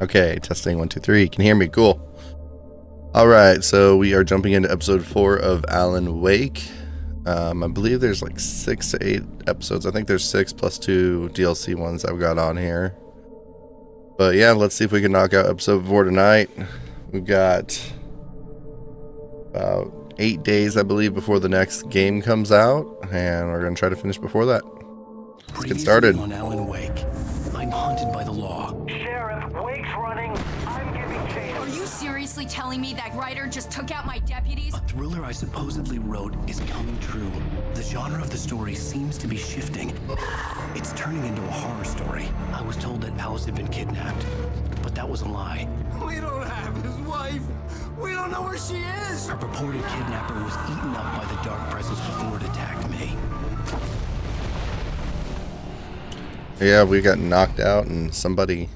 Okay, testing 1, 2, 3. Can you hear me? Cool. Alright, so we are jumping into episode 4 of Alan Wake. I believe there's like 6 to 8 episodes. I think there's 6 plus 2 DLC ones I've got on here. But yeah, let's see if we can knock out episode 4 tonight. We've got about 8 days, I believe, before the next game comes out. And we're going to try to finish before that. Let's get started. On Alan Wake, I'm haunted by the law. Sheriff, Wake's running. I'm giving chase. Are you seriously telling me that writer just took out my deputies? A thriller I supposedly wrote is coming true. The genre of the story seems to be shifting. It's turning into a horror story. I was told that Alice had been kidnapped, but that was a lie. We don't have his wife. We don't know where she is. Her purported kidnapper was eaten up by the dark presence before it attacked me. Yeah, we got knocked out and somebody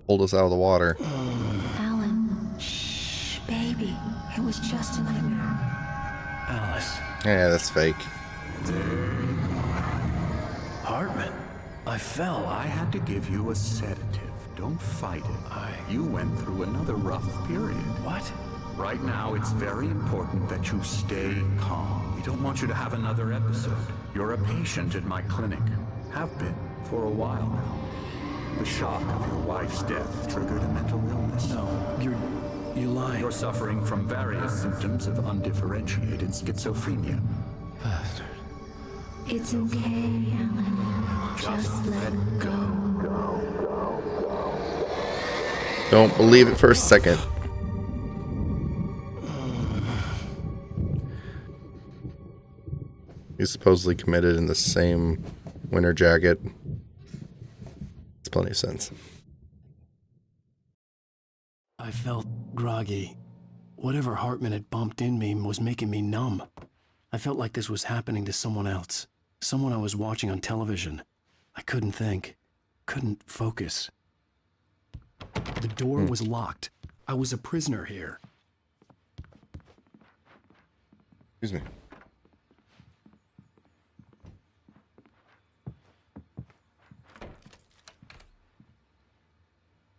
pulled us out of the water. Alan, shh, baby. It was just a nightmare. Alice. Yeah, that's fake. Hartman. I fell. I had to give you a sedative. Don't fight it. You went through another rough period. What? Right now, it's very important that you stay calm. We don't want you to have another episode. You're a patient at my clinic. Have been for a while now. The shock of your wife's death triggered a mental illness. No, you're lying. You're suffering from various symptoms of undifferentiated schizophrenia. Bastard. It's okay, Alan. Just let go. Don't believe it for a second. He's supposedly committed in the same winter jacket. It's plenty of sense. I felt groggy. Whatever Hartman had bumped in me was making me numb. I felt like this was happening to someone else. Someone I was watching on television. I couldn't think. Couldn't focus. The door was locked. I was a prisoner here. Excuse me.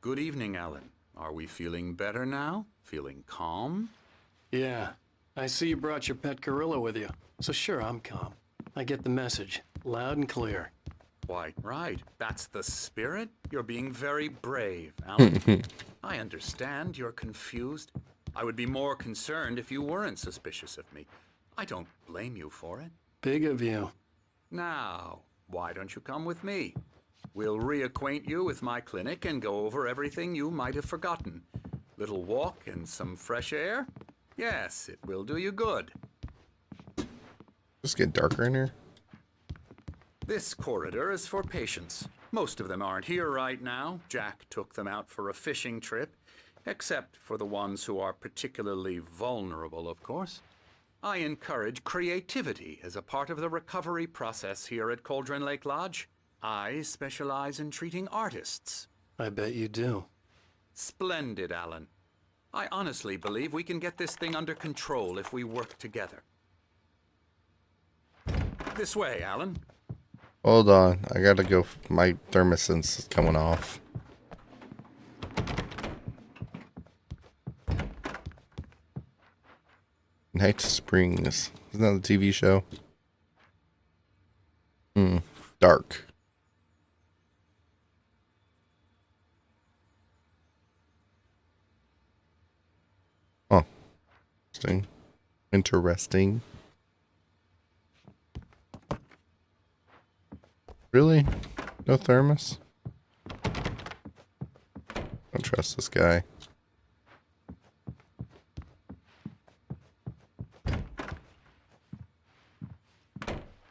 Good evening, Alan. Are we feeling better now? Feeling calm? Yeah. I see you brought your pet gorilla with you. So sure, I'm calm. I get the message. Loud and clear. Quite right. That's the spirit. You're being very brave, Alan. I understand you're confused. I would be more concerned if you weren't suspicious of me. I don't blame you for it. Big of you. Now, why don't you come with me? We'll reacquaint you with my clinic and go over everything you might have forgotten. Little walk and some fresh air? Yes, it will do you good. Just get darker in here. This corridor is for patients. Most of them aren't here right now. Jack took them out for a fishing trip, except for the ones who are particularly vulnerable, of course. I encourage creativity as a part of the recovery process here at Cauldron Lake Lodge. I specialize in treating artists. I bet you do. Splendid, Alan. I honestly believe we can get this thing under control if we work together. This way, Alan. Hold on. I gotta go. My thermostats is coming off. Night Springs. Isn't that a TV show? Dark. Oh. Interesting. Interesting. Really? No thermos? Don't trust this guy.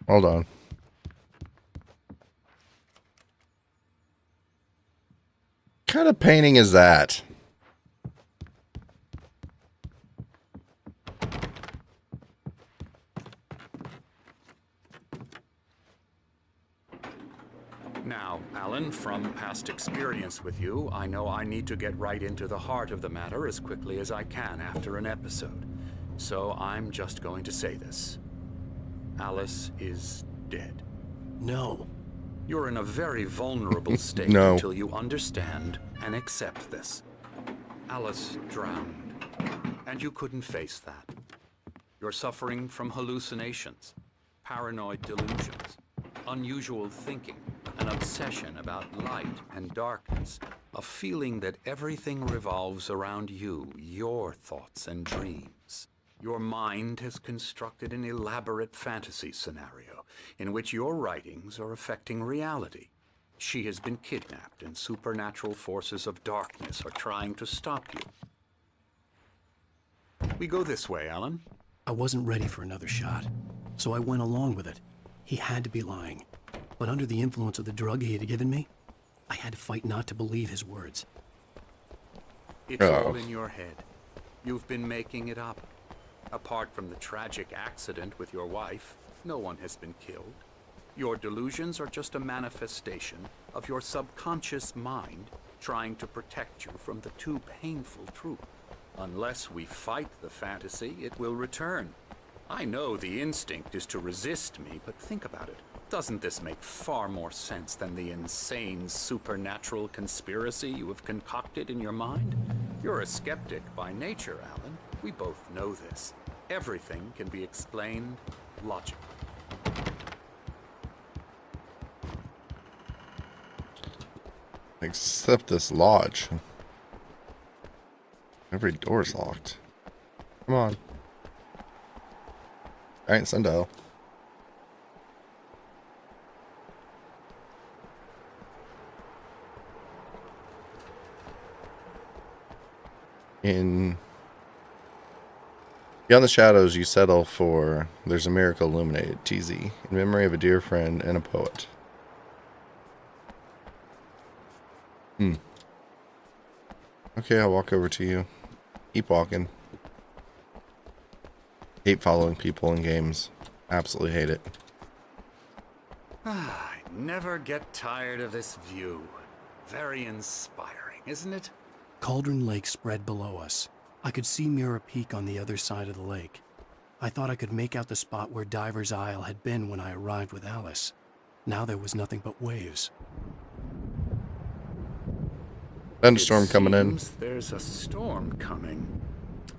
Hold on. What kind of painting is that? Now, Alan, from past experience with you, I know I need to get right into the heart of the matter as quickly as I can after an episode. So I'm just going to say this. Alice is dead. No. You're in a very vulnerable state No. until you understand and accept this. Alice drowned, and you couldn't face that. You're suffering from hallucinations, paranoid delusions, unusual thinking, an obsession about light and darkness, a feeling that everything revolves around you, your thoughts and dreams. Your mind has constructed an elaborate fantasy scenario in which your writings are affecting reality. She has been kidnapped, and supernatural forces of darkness are trying to stop you. We go this way, Alan. I wasn't ready for another shot, so I went along with it. He had to be lying. But under the influence of the drug he had given me, I had to fight not to believe his words. It's all in your head. You've been making it up. Apart from the tragic accident with your wife, no one has been killed. Your delusions are just a manifestation of your subconscious mind trying to protect you from the too painful truth. Unless we fight the fantasy, it will return. I know the instinct is to resist me, but think about it. Doesn't this make far more sense than the insane supernatural conspiracy you have concocted in your mind? You're a skeptic by nature, Alan. We both know this. Everything can be explained logically. Except this lodge. Every door's locked. Come on. Alright, sundial. Beyond the shadows you settle for, there's a miracle illuminated, TZ, in memory of a dear friend and a poet. Okay, I'll walk over to you. Keep walking. Hate following people in games. Absolutely hate it. I never get tired of this view. Very inspiring, isn't it? Cauldron Lake spread below us. I could see Mirror Peak on the other side of the lake. I thought I could make out the spot where Diver's Isle had been when I arrived with Alice. Now there was nothing but waves. Thunderstorm coming in. There's a storm coming.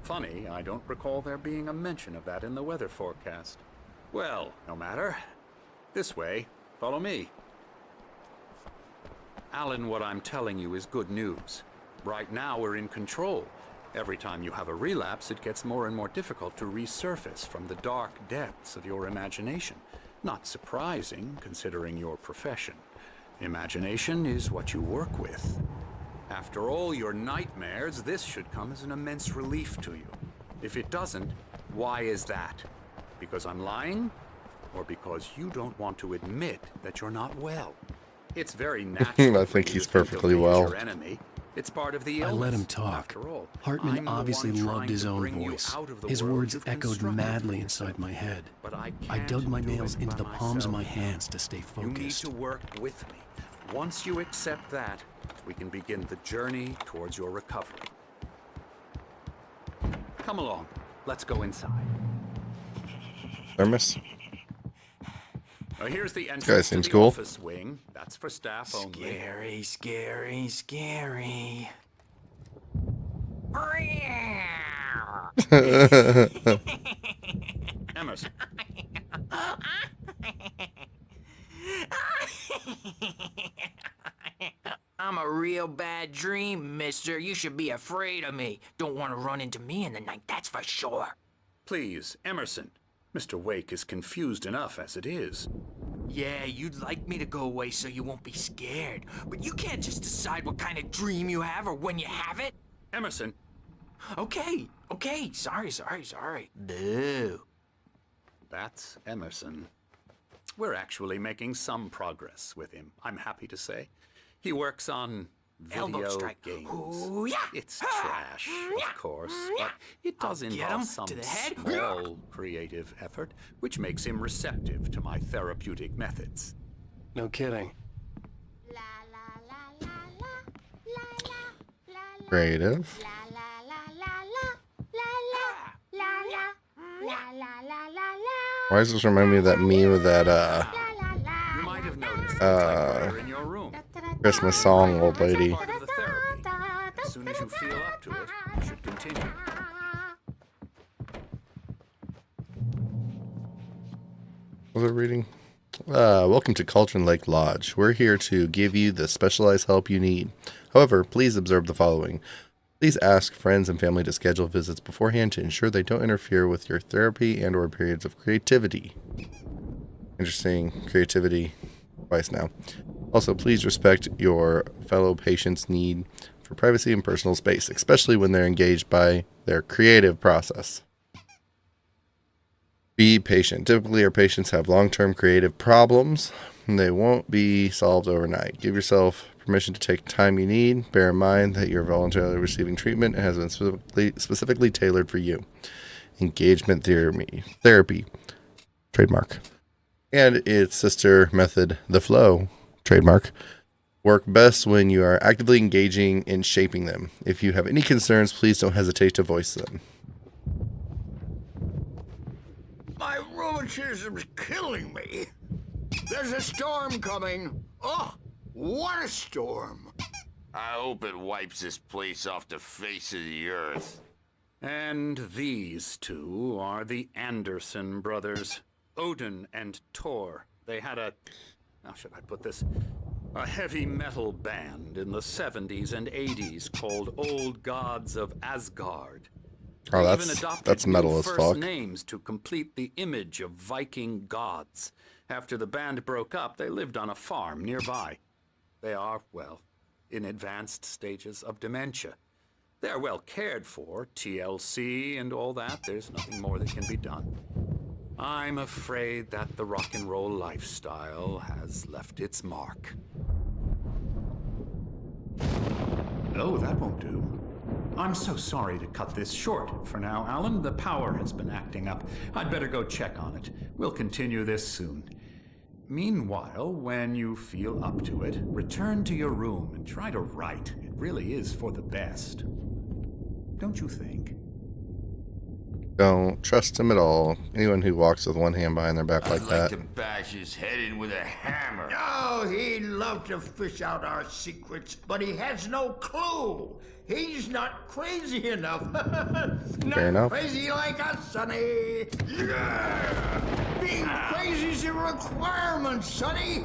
Funny, I don't recall there being a mention of that in the weather forecast. Well, no matter. This way. Follow me. Alan, what I'm telling you is good news. Right now we're in control. Every time you have a relapse, it gets more and more difficult to resurface from the dark depths of your imagination. Not surprising, considering your profession. Imagination is what you work with. After all your nightmares, this should come as an immense relief to you. If it doesn't, why is that? Because I'm lying? Or because you don't want to admit that you're not well? It's very natural. I think he's perfectly well. Your enemy. It's part of the illness. I let him talk. After all, Hartman obviously loved his own voice. His words echoed madly inside my head. But I dug my nails into the palms of my hands to stay You need focused. to work with me. Once you accept that, we can begin the journey towards your recovery. Come along. Let's go inside. Thermos. Here's the entrance Guy to seems the cool. office wing. That's for staff only. Scary, scary, scary. Emerson. I'm a real bad dream, mister. You should be afraid of me. Don't want to run into me in the night, that's for sure. Please, Emerson. Mr. Wake is confused enough as it is. Yeah, you'd like me to go away so you won't be scared. But you can't just decide what kind of dream you have or when you have it. Emerson. Okay, sorry. Boo. That's Emerson. We're actually making some progress with him, I'm happy to say. He works on Elbow video strike. games. Ooh, yeah. It's trash, of course, but it does I'll get involve him some to the head. small creative effort, which makes him receptive to my therapeutic methods. No kidding. Creative. Why does this remind me of that meme of that You might have noticed the typewriter in your room. Christmas song old lady? Part of the therapy What was I reading? Welcome to Cauldron Lake Lodge. We're here to give you the specialized help you need. However, please observe the following. Please ask friends and family to schedule visits beforehand to ensure they don't interfere with your therapy and or periods of creativity. Interesting. Creativity twice now. Also, please respect your fellow patients' need for privacy and personal space, especially when they're engaged by their creative process. Be patient. Typically, our patients have long-term creative problems, and they won't be solved overnight. Give yourself permission to take the time you need. Bear in mind that you're voluntarily receiving treatment and has been specifically tailored for you. Engagement therapy, trademark. And its sister method, the flow, trademark, work best when you are actively engaging in shaping them. If you have any concerns, please don't hesitate to voice them. My rheumatism's killing me. There's a storm coming. Oh, what a storm. I hope it wipes this place off the face of the earth. And these two are the Anderson brothers, Odin and Thor. They had how should I put this? A heavy metal band in the 70s and 80s called Old Gods of Asgard. Oh, They even adopted that's metal new as first fuck. names to complete the image of Viking gods. After the band broke up, they lived on a farm nearby. They are, well, in advanced stages of dementia. They're well cared for, TLC and all that. There's nothing more that can be done. I'm afraid that the rock and roll lifestyle has left its mark. Oh, that won't do. I'm so sorry to cut this short for now, Alan. The power has been acting up. I'd better go check on it. We'll continue this soon. Meanwhile, when you feel up to it, return to your room and try to write. It really is for the best. Don't you think? Don't trust him at all. Anyone who walks with one hand behind their back like I'd that. like to bash his head in with a hammer. Oh, he'd love to fish out our secrets, but he has no clue. He's not crazy enough. Not enough. crazy like us, Sonny. Yeah! Being crazy's a requirement, Sonny.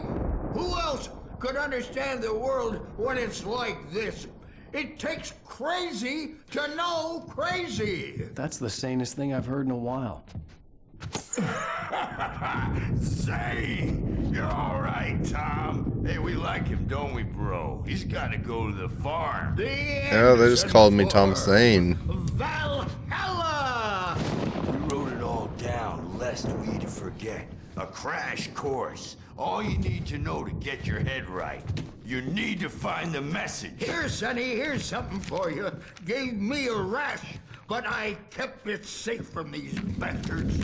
Who else could understand the world when it's like this? It takes crazy to know crazy. That's the sanest thing I've heard in a while. Say, you're all right, Tom. Hey, we like him, don't we, bro? He's got to go to the farm. Oh, they just called me Tom Zane. Valhalla! We wrote it all down, lest we to forget. A crash course. All you need to know to get your head right. You need to find the message. Here, Sonny, here's something for you. Gave me a rash, but I kept it safe from these bastards.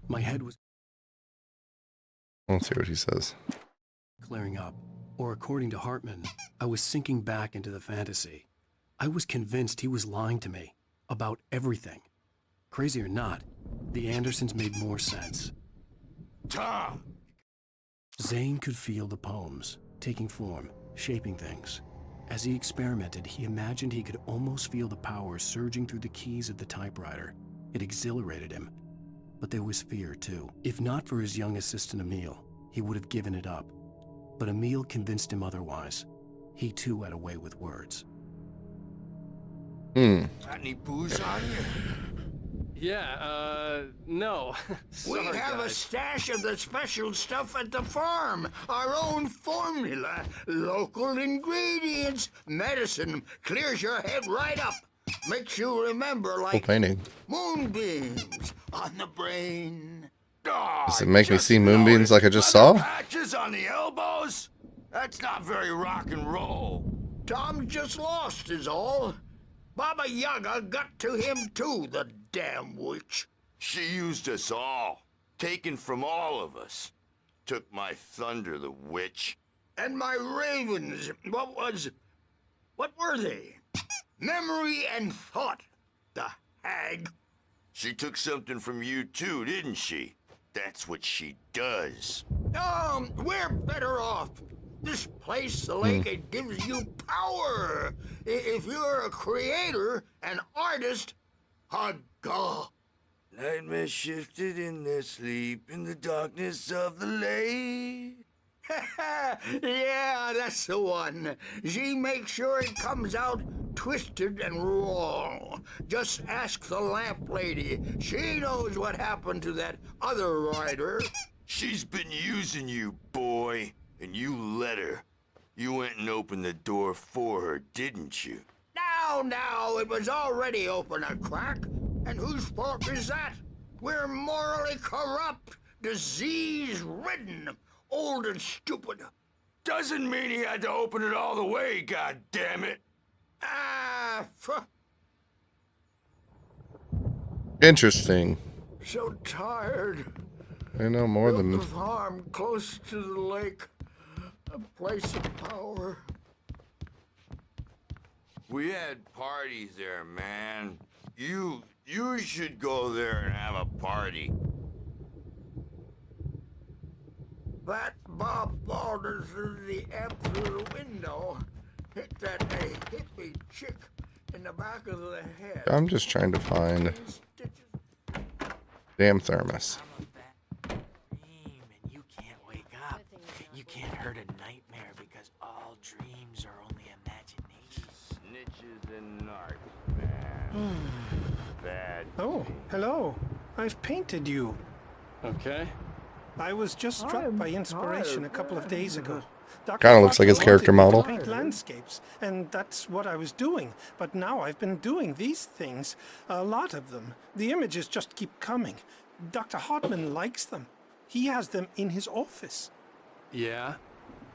My head was Let's see what he says. clearing up, or according to Hartman, I was sinking back into the fantasy. I was convinced he was lying to me about everything. Crazy or not, the Andersons made more sense. Tom! Zane could feel the poems, taking form, shaping things. As he experimented, he imagined he could almost feel the power surging through the keys of the typewriter. It exhilarated him. But there was fear, too. If not for his young assistant Emil, he would have given it up. But Emil convinced him otherwise. He, too, had a way with words. Got any booze on you? Yeah, no. We have a stash of the special stuff at the farm. Our own formula. Local ingredients. Medicine. Clears your head right up. Makes you remember Cool like painting. moonbeams on the brain. Does it make me see moonbeams like I just saw? Patches on the elbows? That's not very rock and roll. Tom just lost is all. Baba Yaga got to him too, the damn witch. She used us all. Taken from all of us. Took my thunder, the witch. And my ravens, what were they? Memory and thought, the hag. She took something from you too, didn't she? That's what she does. We're better off. This place, the lake, it gives you power. If you're a creator, an artist, a god. Nightmare shifted in their sleep in the darkness of the lake. Yeah, that's the one. She makes sure it comes out twisted and wrong. Just ask the lamp lady. She knows what happened to that other rider. She's been using you, boy, and you let her. You went and opened the door for her, didn't you? Now, it was already open a crack. And whose fault is that? We're morally corrupt, disease-ridden, old and stupid. Doesn't mean he had to open it all the way, goddammit. Interesting. So tired. I know more Built than... the farm close to the lake. A place of power. We had parties there, man. You should go there and have a party. That Bob Balder threw the amp through the window. Hit that hippie chick in the back of the head. I'm just trying to find... Damn thermos. I'm a bad dream and you can't wake up. You can't hurt a nightmare because all dreams are only imagination. Snitches and narcs, man. Bad. Oh, hello. I've painted you. Okay. I was just struck by inspiration a couple of days ago. Kinda looks like his Dr. character wanted me to model. paint landscapes, and that's what I was doing. But now I've been doing these things, a lot of them. The images just keep coming. Dr. Hartman likes them. He has them in his office. Yeah?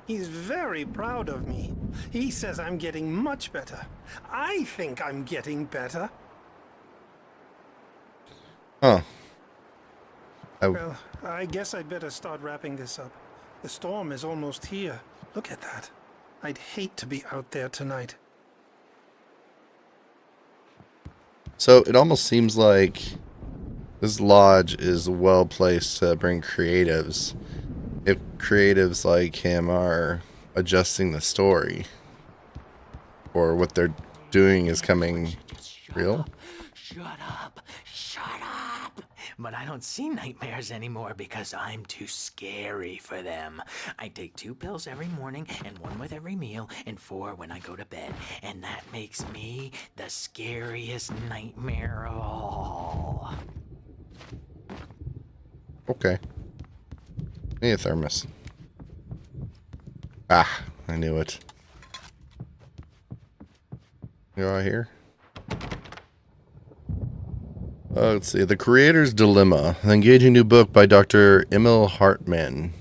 He's very proud of me. He says I'm getting much better. I think I'm getting better. Huh. Well, I guess I'd better start wrapping this up. The storm is almost here. Look at that. I'd hate to be out there tonight. So it almost seems like this lodge is well placed to bring creatives. If creatives like him are adjusting the story, or what they're doing is coming real. Shut up. Shut up. But I don't see nightmares anymore because I'm too scary for them. I take 2 pills every morning and 1 with every meal and 4 when I go to bed. And that makes me the scariest nightmare of all. Okay. Need a thermos. Ah, I knew it. You all here? Let's see. The Creator's Dilemma. An engaging new book by Dr. Emil Hartman,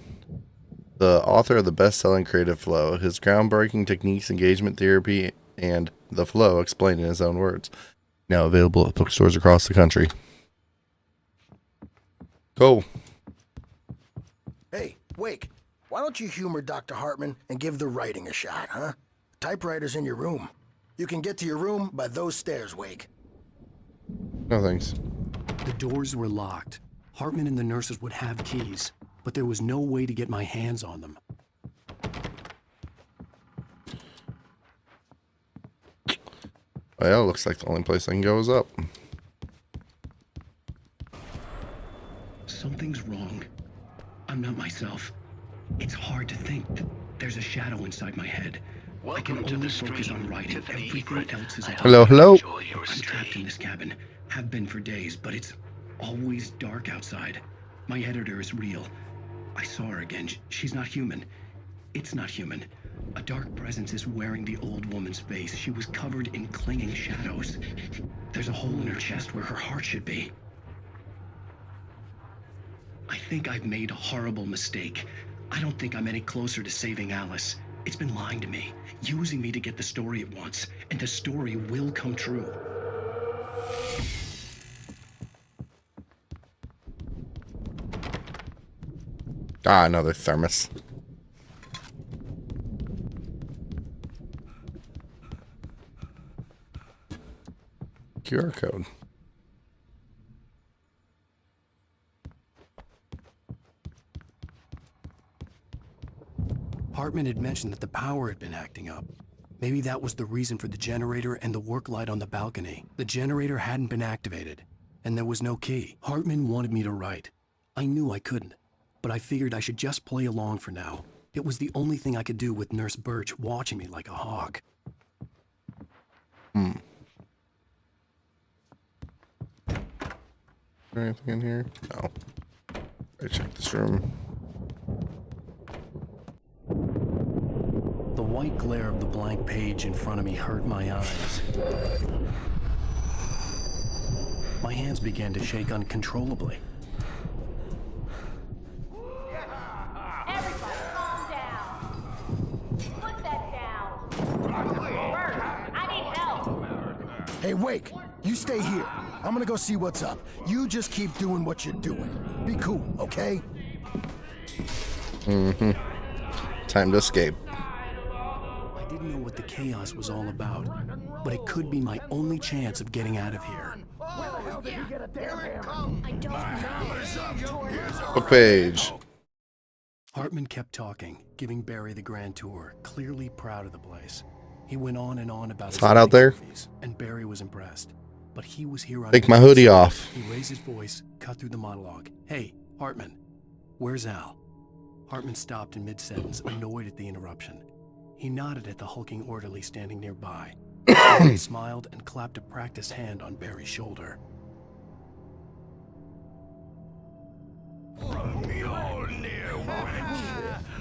the author of the best-selling Creative Flow. His groundbreaking techniques, engagement therapy, and the flow explained in his own words. Now available at bookstores across the country. Go. Hey, Wake, why don't you humor Dr. Hartman and give the writing a shot, huh? Typewriter's in your room. You can get to your room by those stairs, Wake. No thanks. The doors were locked. Hartman and the nurses would have keys, but there was no way to get my hands on them. Well, looks like the only place I can go is up. Something's wrong. I'm not myself. It's hard to think. There's a shadow inside my head. I can only focus on writing. Everything else is... Hello, hello. I'm trapped in this cabin. Have been for days, but it's always dark outside. My editor is real. I saw her again. She's not human. It's not human. A dark presence is wearing the old woman's face. She was covered in clinging shadows. There's a hole in her chest where her heart should be. I think I've made a horrible mistake. I don't think I'm any closer to saving Alice. It's been lying to me, using me to get the story it wants, and the story will come true. Ah, another thermos. QR code. Hartman had mentioned that the power had been acting up. Maybe that was the reason for the generator and the work light on the balcony. The generator hadn't been activated, and there was no key. Hartman wanted me to write. I knew I couldn't, but I figured I should just play along for now. It was the only thing I could do with Nurse Birch watching me like a hawk. Anything in here? No. I check this room. The white glare of the blank page in front of me hurt my eyes. My hands began to shake uncontrollably. Everybody, calm down. Put that down. Bert, I need help. Hey, Wake, you stay here. I'm gonna go see what's up. You just keep doing what you're doing. Be cool, okay? Time to escape. I didn't know what the chaos was all about, but it could be my only chance of getting out of here. Book page. Hartman kept talking, giving Barry the grand tour, clearly proud of the place. He went on and on about It's his hot out there. movies, and Barry was impressed. But he was here on Take my hoodie off. He raised his voice, cut through the monologue. Hey, Hartman, where's Al? Hartman stopped in mid-sentence, annoyed at the interruption. He nodded at the hulking orderly standing nearby. He smiled and clapped a practiced hand on Barry's shoulder.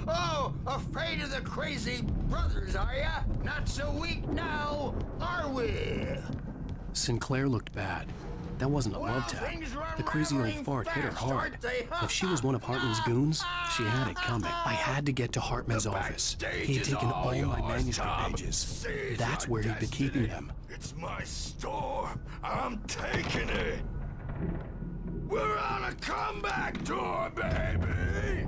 Oh, afraid of the crazy brothers, are ya? Not so weak now, are we? Sinclair looked bad. That wasn't a love tap. The crazy old fart hit her hard. If she was one of Hartman's goons, she had it coming. I had to get to Hartman's office. He had taken all my manuscript pages. That's where he'd been keeping them. It's my storm. I'm taking it. We're on a comeback tour, baby.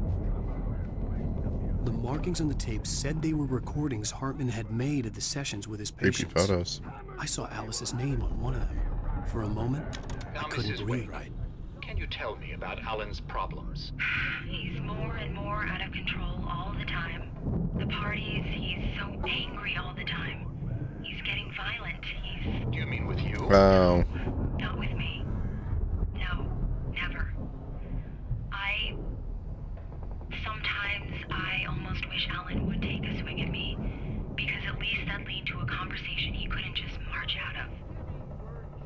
The markings on the tape said they were recordings Hartman had made at the sessions with his Creepy patients. photos. I saw Alice's name on one of them. For a moment, I Now, couldn't Mrs. breathe Wake, right. can you tell me about Alan's problems? He's more and more out of control all the time. The parties, he's so angry all the time. He's getting violent. Do you mean with you? Wow. Not with me. No, never. Sometimes I almost wish Alan would take a swing at me, because at least that lead to a conversation he couldn't just march out of.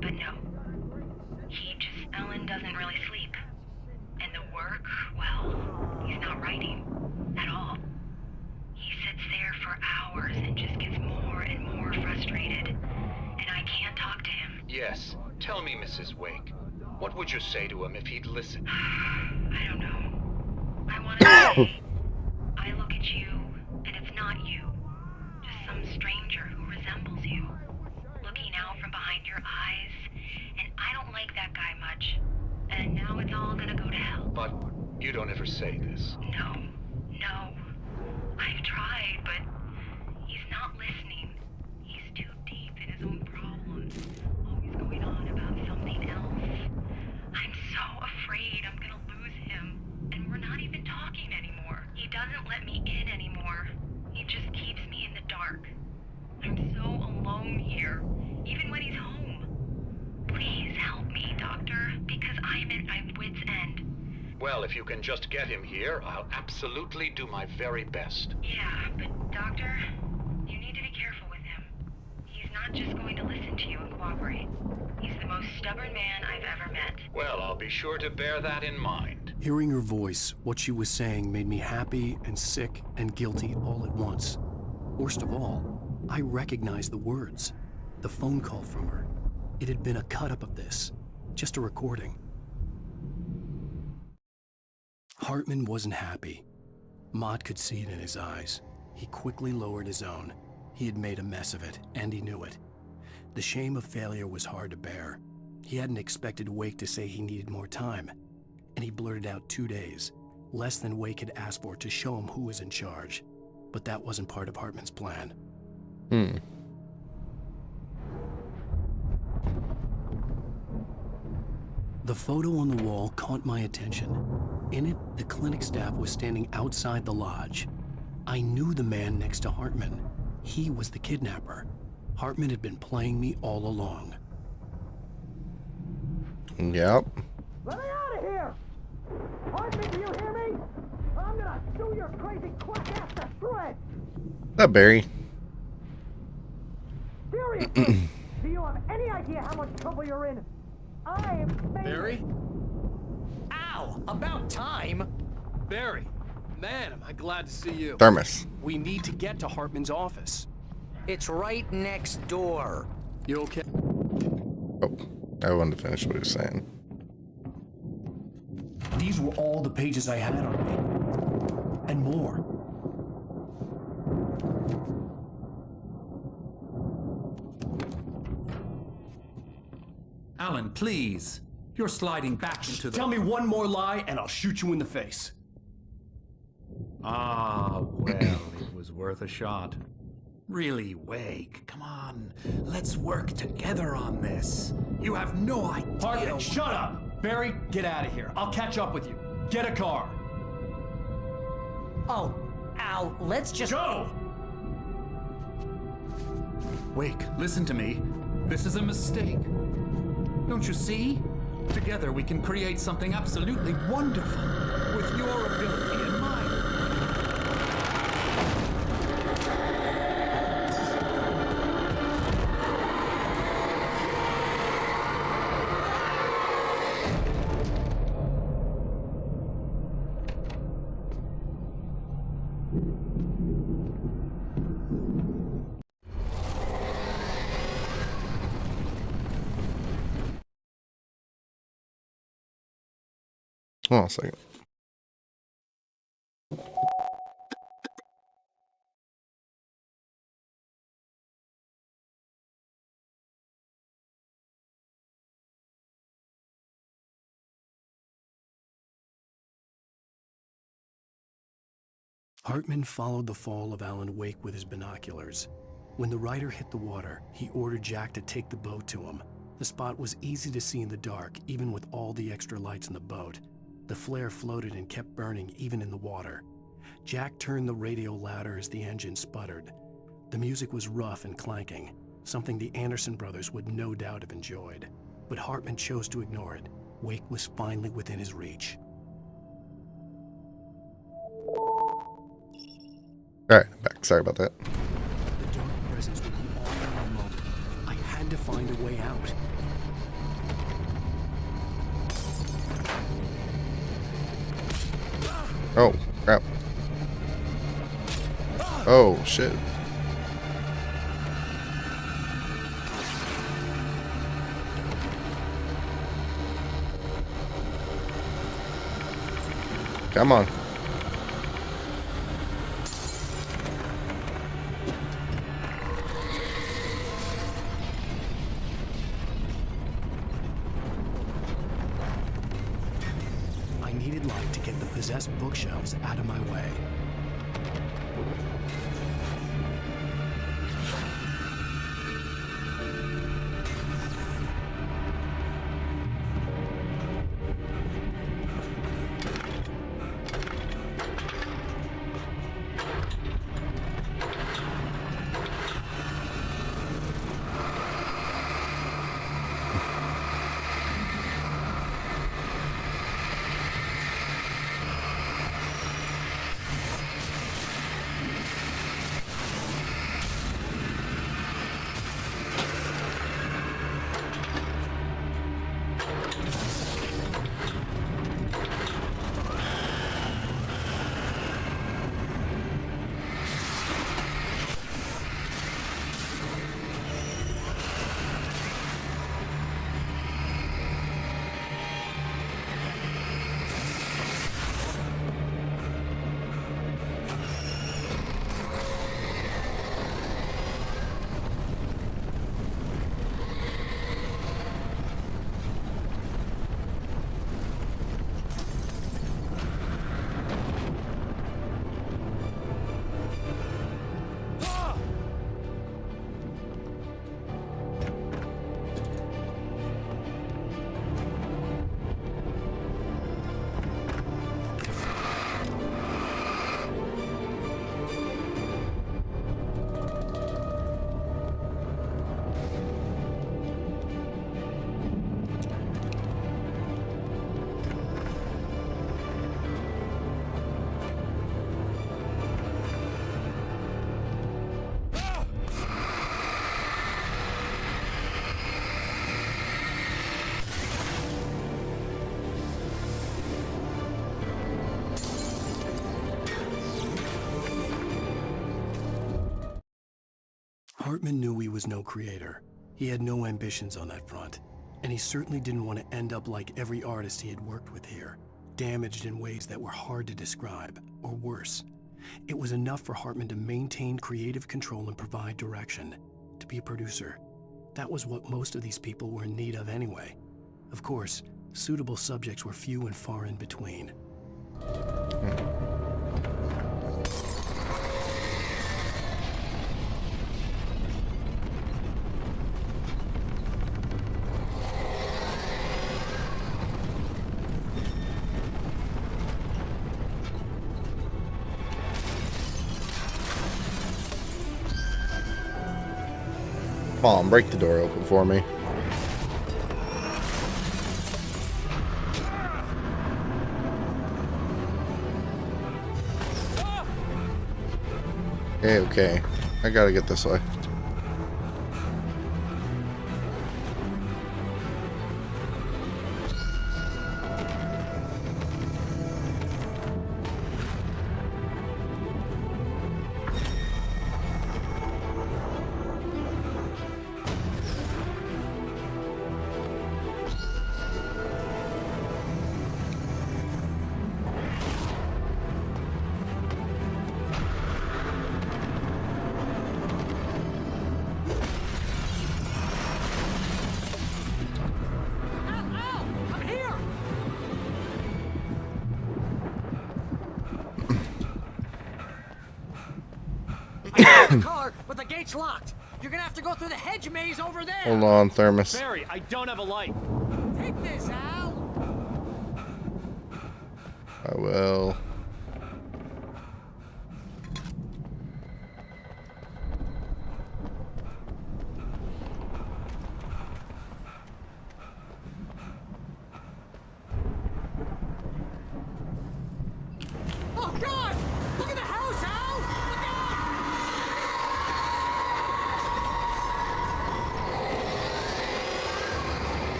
But no. Alan doesn't really sleep. And the work, well, he's not writing at all. He sits there for hours and just gets more and more frustrated. And I can't talk to him. Yes. Tell me, Mrs. Wake. What would you say to him if he'd listen? I don't know. I want to say, I look at you, and it's not you. Just some stranger who resembles you. Looking out from behind your eyes. And I don't like that guy much. And now it's all gonna go to hell. But you don't ever say this. No. I've tried, but he's not listening. He's too deep in his own problems. Always going on about something else. I'm so afraid I'm gonna lose him. And we're not even talking anymore. He doesn't let me in anymore. He just keeps me in the dark. I'm so alone here, even when he's home. Please help me, Doctor, because I'm at my wit's end. Well, if you can just get him here, I'll absolutely do my very best. Yeah, but Doctor, you need to be careful with him. He's not just going to listen to you and cooperate. He's the most stubborn man I've ever met. Well, I'll be sure to bear that in mind. Hearing her voice, what she was saying made me happy and sick and guilty all at once. Worst of all, I recognized the words. The phone call from her. It had been a cut-up of this. Just a recording. Hartman wasn't happy. Maude could see it in his eyes. He quickly lowered his own. He had made a mess of it, and he knew it. The shame of failure was hard to bear. He hadn't expected Wake to say he needed more time, and he blurted out 2 days, less than Wake had asked for to show him who was in charge. But that wasn't part of Hartman's plan. The photo on the wall caught my attention. In it, the clinic staff was standing outside the lodge. I knew the man next to Hartman. He was the kidnapper. Hartman had been playing me all along. Yep. Let me out of here! Hartman, do you hear me? I'm gonna chew your crazy quack ass to shreds! What's up, Barry? Seriously! Do you have any idea how much trouble you're in? I am famous. Barry? Ow! About time! Barry! Man, am I glad to see you. Thermos. We need to get to Hartman's office. It's right next door. You okay? Oh, I wanted to finish what he was saying. These were all the pages I had on me. And more. Alan, please. You're sliding back into the... Tell me one more lie and I'll shoot you in the face. Ah, well, it was worth a shot. Really, Wake, come on. Let's work together on this. You have no idea... Hartman, shut up! Barry, get out of here. I'll catch up with you. Get a car. Oh, Al, let's just... Go! Wake, listen to me. This is a mistake. Don't you see? Together we can create something absolutely wonderful. With your ability in mind. Hold on a second. Hartman followed the fall of Alan Wake with his binoculars. When the rider hit the water, he ordered Jack to take the boat to him. The spot was easy to see in the dark, even with all the extra lights in the boat. The flare floated and kept burning even in the water. Jack turned the radio louder as the engine sputtered. The music was rough and clanking, something the Anderson brothers would no doubt have enjoyed. But Hartman chose to ignore it. Wake was finally within his reach. Alright, I'm back. Sorry about that. The dark presence would be all in a moment. I had to find a way out. Oh, crap. Oh, shit. Come on. I needed light to get the possessed bookshelves out of my way. Hartman knew he was no creator. He had no ambitions on that front. And he certainly didn't want to end up like every artist he had worked with here, damaged in ways that were hard to describe, or worse. It was enough for Hartman to maintain creative control and provide direction, to be a producer. That was what most of these people were in need of anyway. Of course, suitable subjects were few and far in between. Come on, break the door open for me. Okay. I gotta get this way. The car, but the gate's locked. You're gonna have to go through the hedge maze over there. Hold on, Thermos. Barry, I don't have a light. Take this, Al. I will. Oh God! Look at the house, Al! Look out!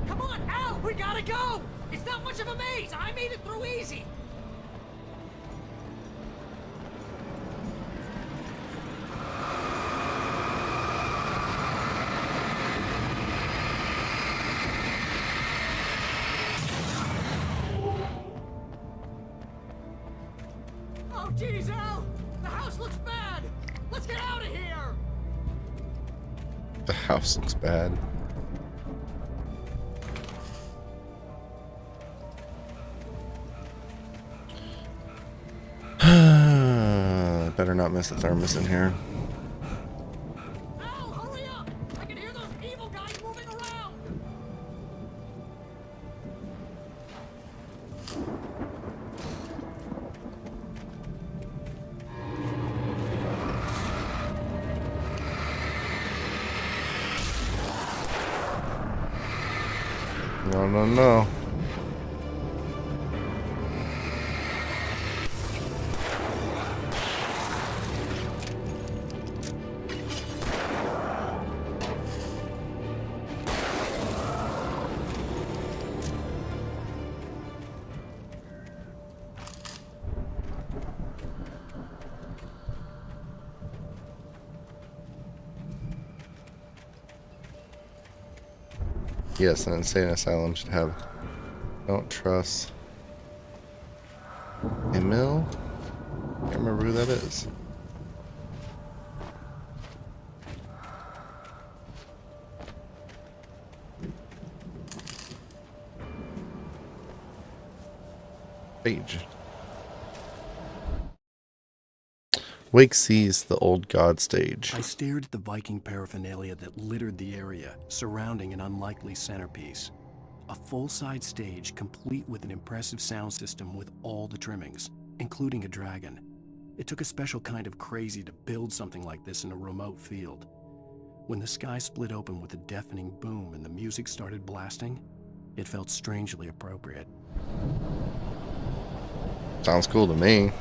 Come on, Al! We gotta go! It's not much of a maze! I made it through easy! Oh, geez, Al! The house looks bad! Let's get out of here! The house looks bad. Better not miss the Thermos in here. Al, hurry up! I can hear those evil guys moving around! No, no, no. Yes, an insane asylum should have. Don't trust. Emil? Can't remember who that is. Page. Wake sees the old god stage. I stared at the Viking paraphernalia that littered the area, surrounding an unlikely centerpiece. A full-size stage complete with an impressive sound system with all the trimmings, including a dragon. It took a special kind of crazy to build something like this in a remote field. When the sky split open with a deafening boom and the music started blasting, it felt strangely appropriate. Sounds cool to me.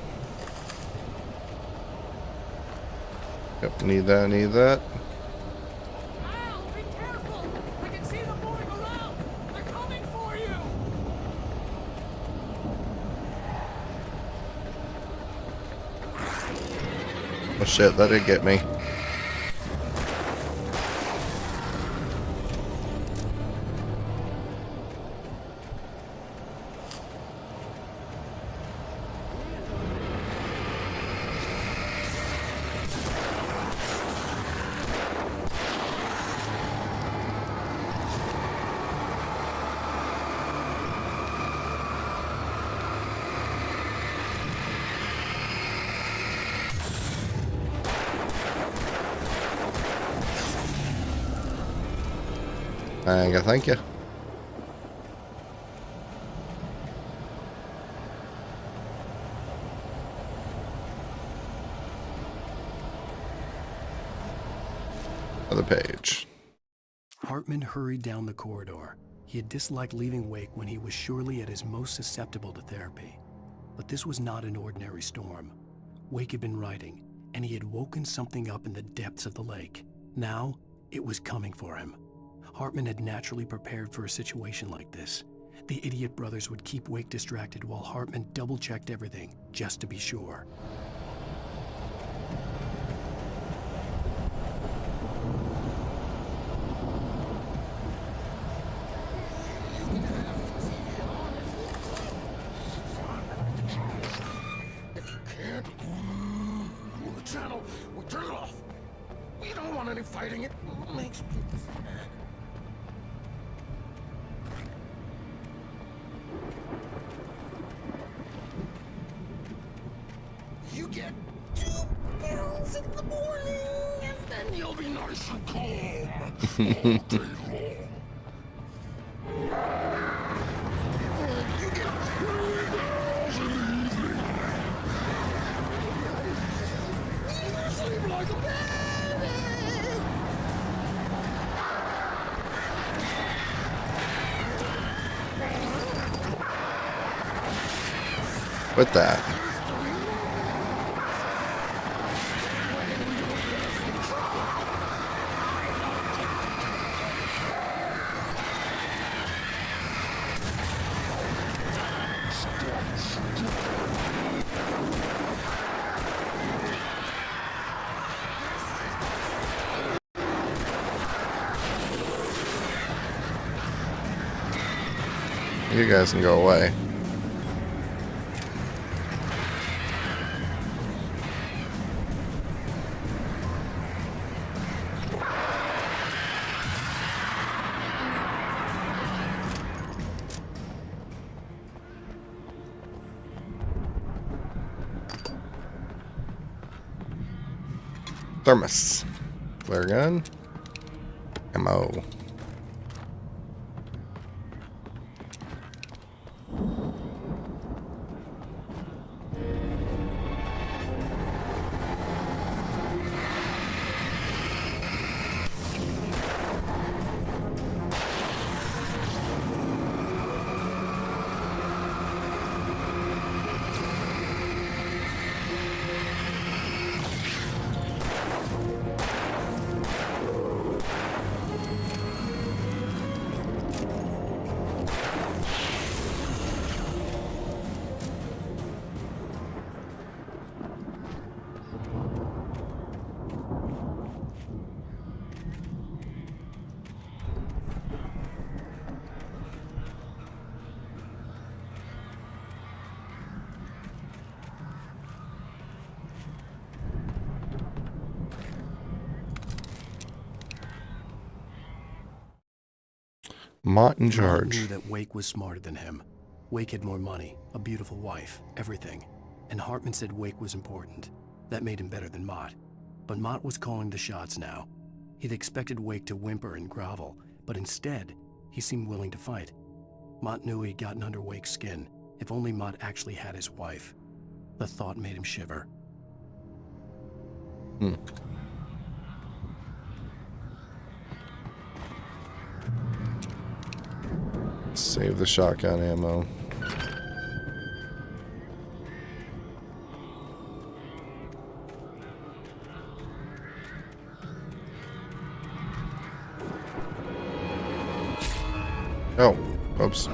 Yep, need that, need that. Al, be careful! I can see them moving around! They're coming for you! Oh shit, that did get me. Thank you. Other page. Hartman hurried down the corridor. He had disliked leaving Wake when he was surely at his most susceptible to therapy. But this was not an ordinary storm. Wake had been writing, and he had woken something up in the depths of the lake. Now, it was coming for him. Hartman had naturally prepared for a situation like this. The idiot brothers would keep Wake distracted while Hartman double-checked everything, just to be sure. If you can't move the channel, we'll turn it off. We don't want any fighting. It makes people sad. You get 2 pills in the morning, and then you'll be nice and calm all day long. You get 3 pills in the evening. You sleep like a baby. With that. You guys can go away. Thermos. Flare gun. Ammo. Mott in Mott charge. knew that Wake was smarter than him. Wake had more money, a beautiful wife, everything. And Hartman said Wake was important. That made him better than Mott. But Mott was calling the shots now. He'd expected Wake to whimper and grovel, but instead, he seemed willing to fight. Mott knew he'd gotten under Wake's skin. If only Mott actually had his wife. The thought made him shiver. Save the shotgun ammo. Oh, oops.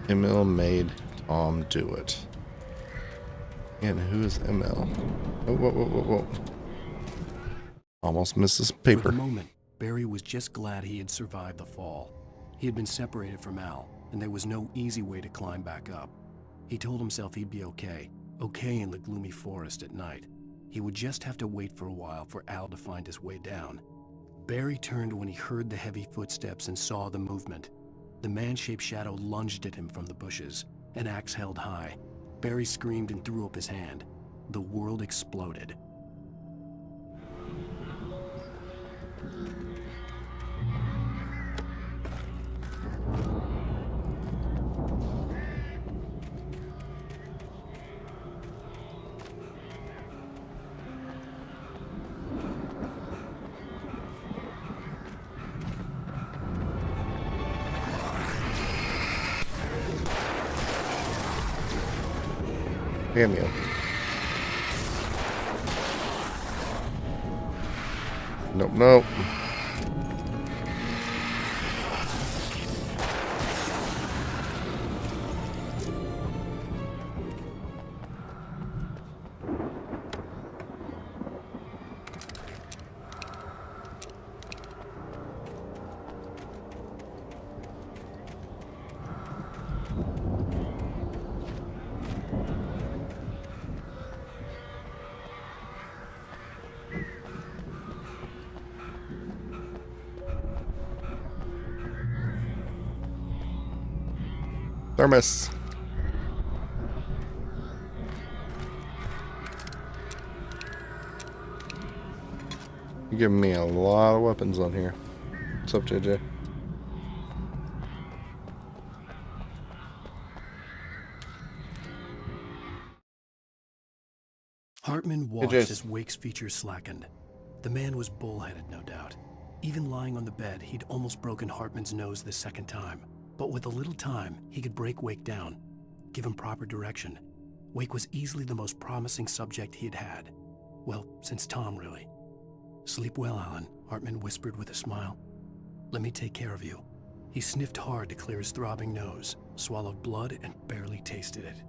Emil made Tom do it. And who is Emil? Oh, whoa. Almost misses For paper. the moment, Barry was just glad he had survived the fall. He had been separated from Al, and there was no easy way to climb back up. He told himself he'd be okay in the gloomy forest at night. He would just have to wait for a while for Al to find his way down. Barry turned when he heard the heavy footsteps and saw the movement. The man-shaped shadow lunged at him from the bushes, an axe held high. Barry screamed and threw up his hand. The world exploded. Damn you. Nope. Thermos. You're giving me a lot of weapons on here. What's up, JJ? Hartman watched Jace. as Wake's features slackened. The man was bullheaded, no doubt. Even lying on the bed, he'd almost broken Hartman's nose the second time. But with a little time, he could break Wake down, give him proper direction. Wake was easily the most promising subject he had had. Well, since Tom, really. Sleep well, Alan, Hartman whispered with a smile. Let me take care of you. He sniffed hard to clear his throbbing nose, swallowed blood, and barely tasted it.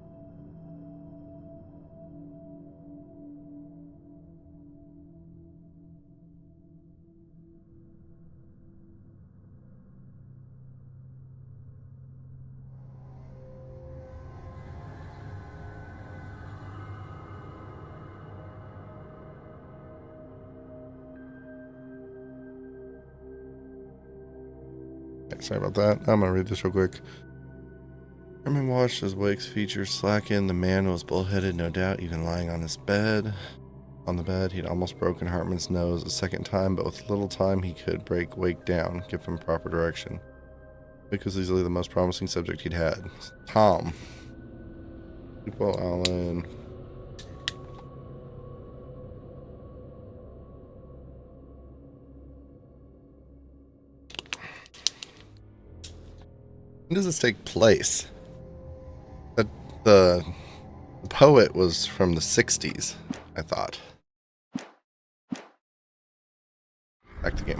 Sorry about that. I'm gonna read this real quick. Herman watched as Wake's features slackened. The man was bullheaded, no doubt, even lying on his bed. On the bed, he'd almost broken Hartman's nose a second time, but with little time he could break Wake down, give him proper direction. Wake was easily the most promising subject he'd had. Tom. Sleep well, Alan. When does this take place? The poet was from the 60s, I thought. Back to game.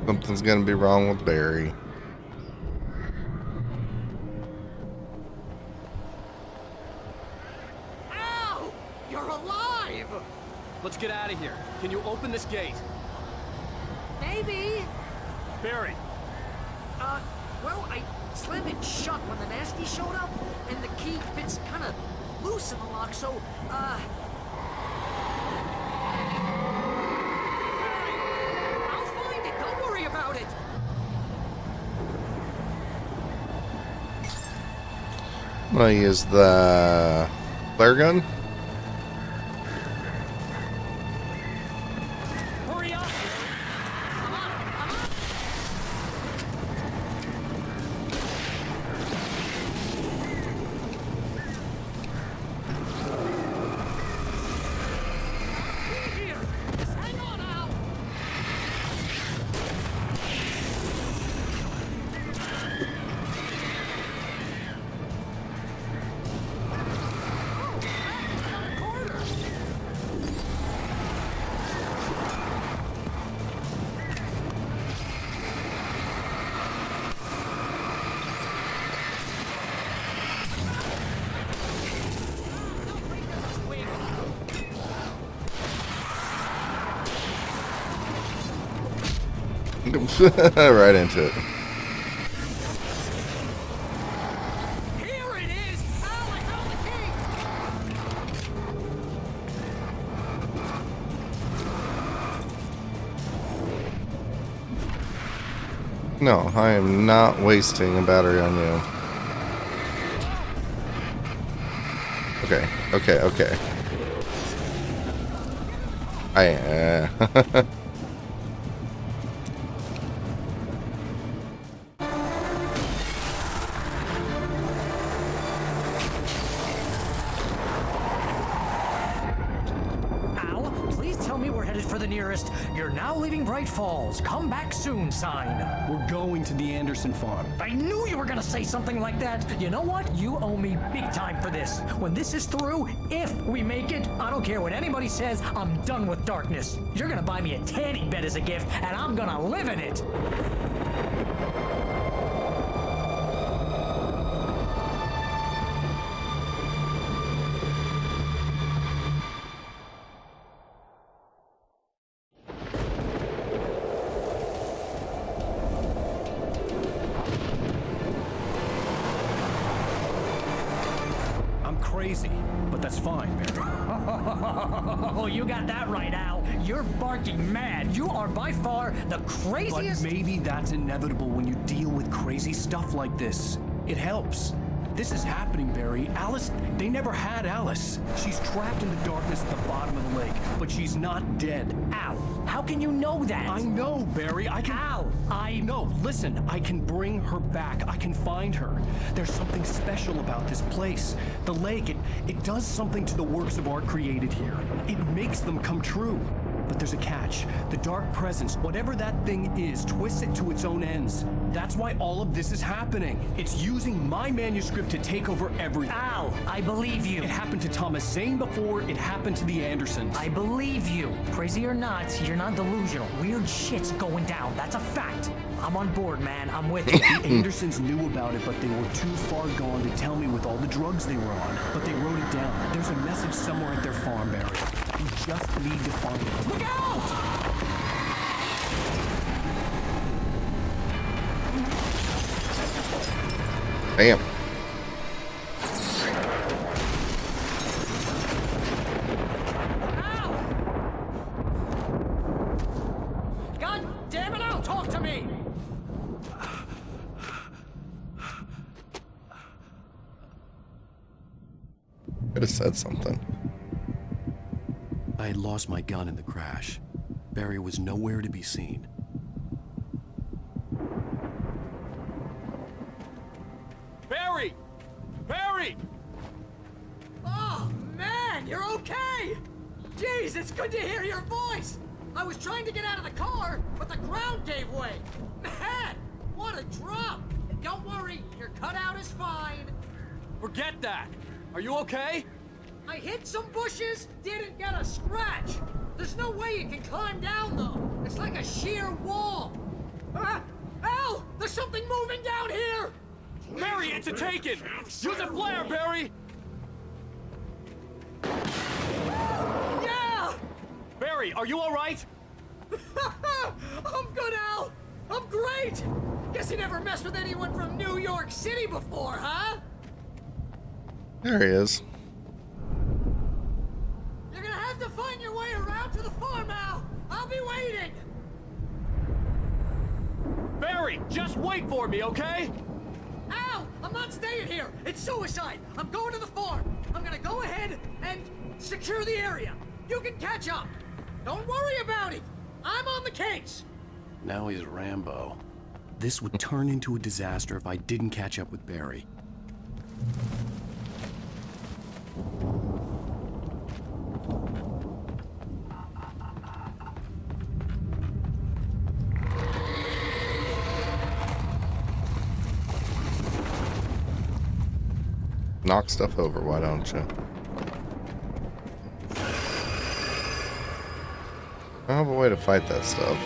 Something's gonna be wrong with Barry. Ow! You're alive! Let's get out of here. Can you open this gate? Maybe. Barry! Well, I slammed it shut when the nasty showed up, and the key fits kind of loose in the lock, so, Barry, I'll find it. Don't worry about it. I'm gonna use the flare gun. Hurry up! I'm on it. I'm on it. Here. Just hang on, Al. Right into it. Here it is! Al, I found the key! No, I am not wasting a battery on you. Okay. Al, please tell me we're headed for the nearest "You're now leaving Bright Falls. Come back soon" sign. We're going to the Anderson farm. I knew you were gonna say something like that. You know what? You owe me big time for this. When this is through, if we make it, I don't care what anybody says, I'm done with darkness. You're gonna buy me a tanning bed as a gift, and I'm gonna live in it. I'm crazy, but that's fine, Barry. Oh, you got that right, Al. You're barking mad. You are by far the craziest. But maybe that's inevitable when you deal with crazy stuff like this. It helps. This is happening, Barry. Alice, they never had Alice. She's trapped in the darkness at the bottom of the lake, but she's not dead. Al, how can you know that? I know, Barry. I can... Al, No, listen. I can bring her back. I can find her. There's something special about this place. The lake, it does something to the works of art created here. It makes them come true. But there's a catch. The dark presence, whatever that thing is, twists it to its own ends. That's why all of this is happening. It's using my manuscript to take over everything. Al, I believe you. It happened to Thomas Zane before. It happened to the Andersons. I believe you. Crazy or not, you're not delusional. Weird shit's going down. That's a fact. I'm on board, man. I'm with you. The Andersons knew about it, but they were too far gone to tell me with all the drugs they were on. But they wrote it down. There's a message somewhere at their farm, Barry. You just need to find it. Look out! Bam. God damn it, Al, talk to me! Could have said something. I had lost my gun in the crash. Barry was nowhere to be seen. Barry! Barry! Oh! Jeez, it's good to hear your voice! I was trying to get out of the car, but the ground gave way! Man, what a drop! Don't worry, your cutout is fine. Forget that! Are you okay? I hit some bushes, didn't get a scratch! There's no way you can climb down, though. It's like a sheer wall. Al! There's something moving down here! Barry, it's a taken! Use a flare, Barry! Yeah! Barry, are you alright? I'm good, Al! I'm great! Guess you never messed with anyone from New York City before, huh? There he is. You're gonna have to find your way around to the farm, Al! I'll be waiting! Barry, just wait for me, okay? Al! I'm not staying here! It's suicide! I'm going to the farm! I'm gonna go ahead and secure the area! You can catch up! Don't worry about it! I'm on the case! Now he's Rambo. This would turn into a disaster if I didn't catch up with Barry. Knock stuff over, why don't you? I have a way to fight that stuff.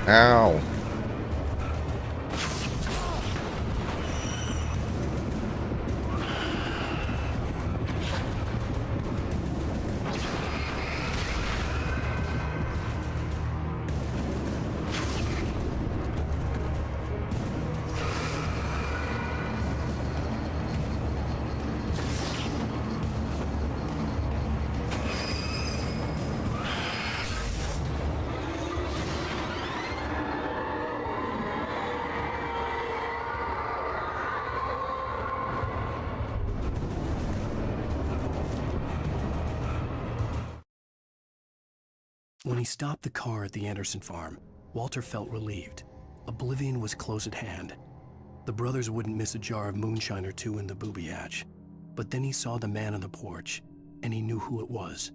Ow. When he stopped the car at the Anderson farm, Walter felt relieved. Oblivion was close at hand. The brothers wouldn't miss a jar of moonshine or two in the booby hatch. But then he saw the man on the porch, and he knew who it was.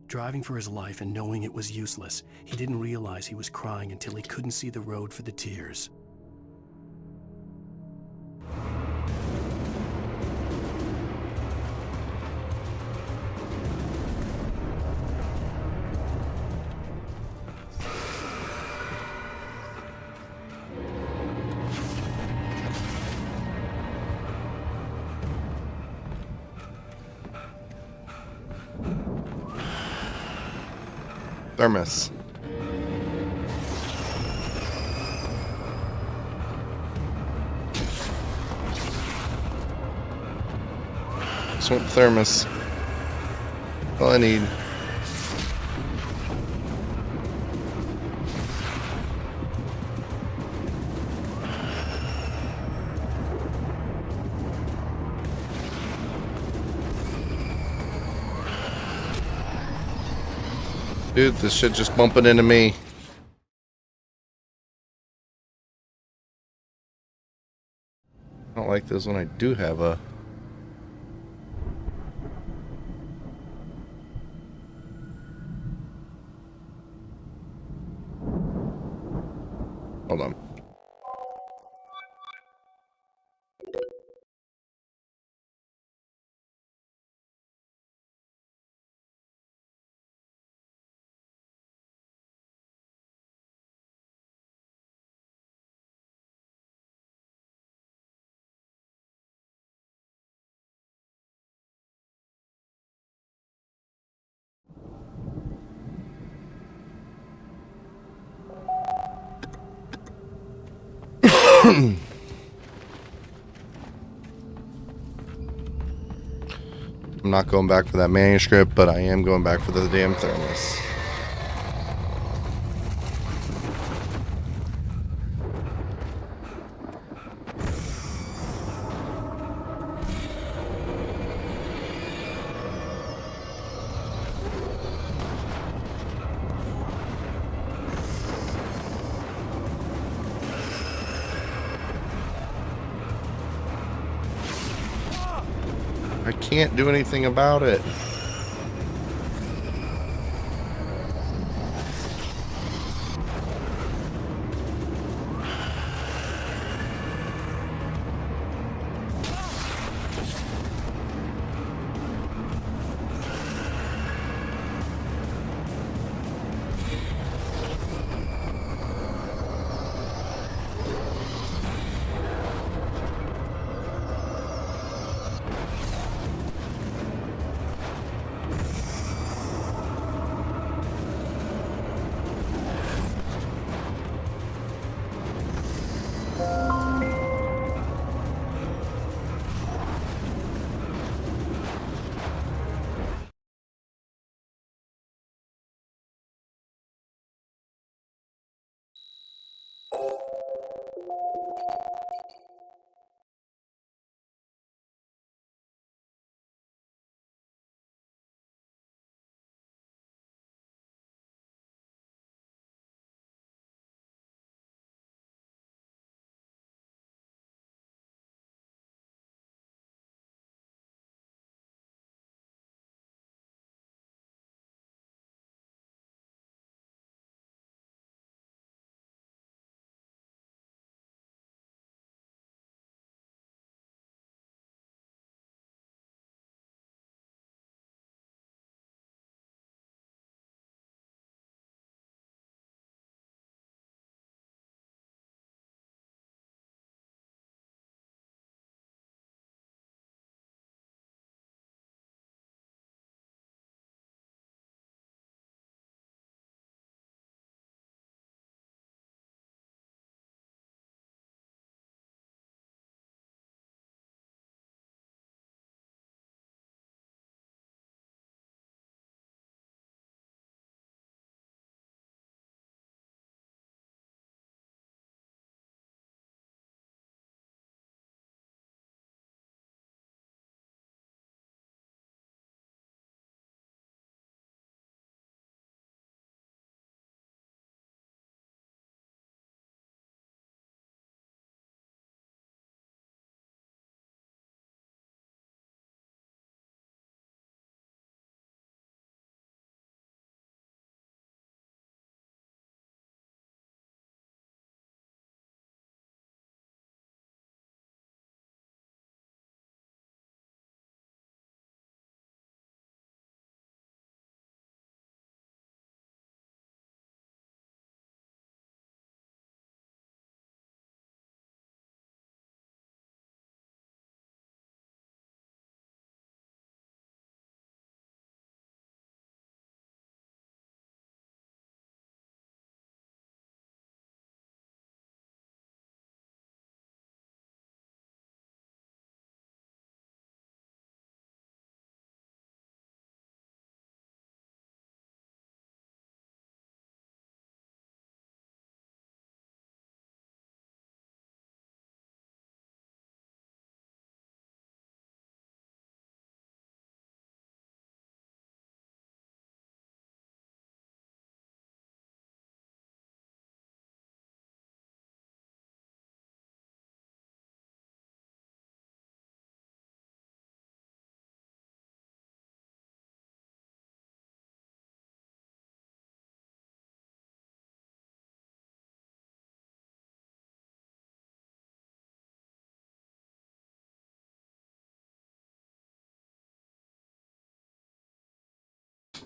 Driving for his life and knowing it was useless, he didn't realize he was crying until he couldn't see the road for the tears. Thermos. Swamp thermos. All I need. Dude, this shit just bumping into me. I don't like this when I do have a... Hold on. I'm not going back for that manuscript, but I am going back for the damn thermos. I can't do anything about it.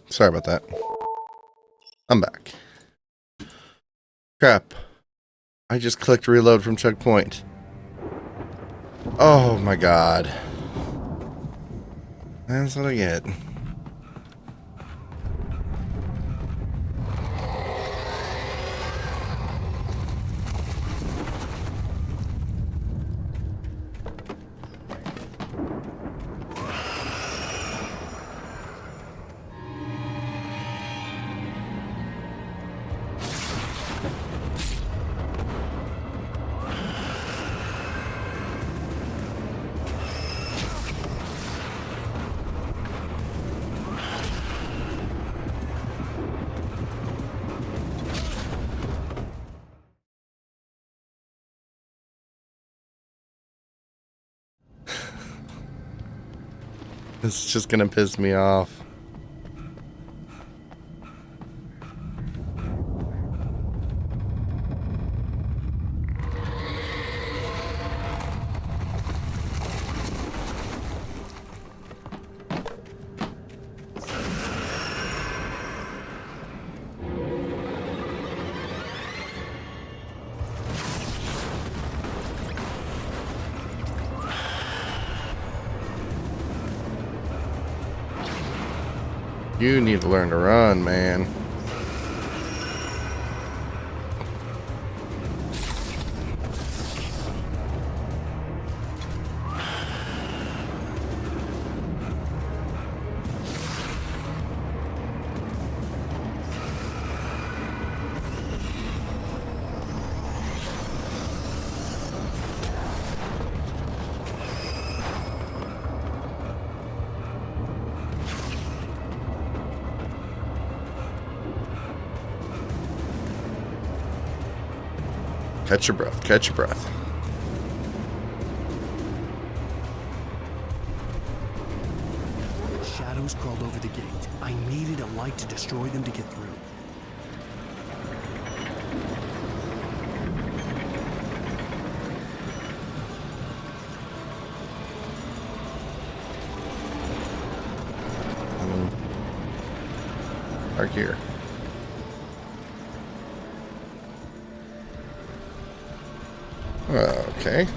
Sorry about that. I'm back. Crap. I just clicked reload from checkpoint. Oh my god. That's what I get. It's just gonna piss me off. You need to learn to run, man. Catch your breath, catch your breath. Shadows crawled over the gate. I needed a light to destroy them to get through. Park here. Okay.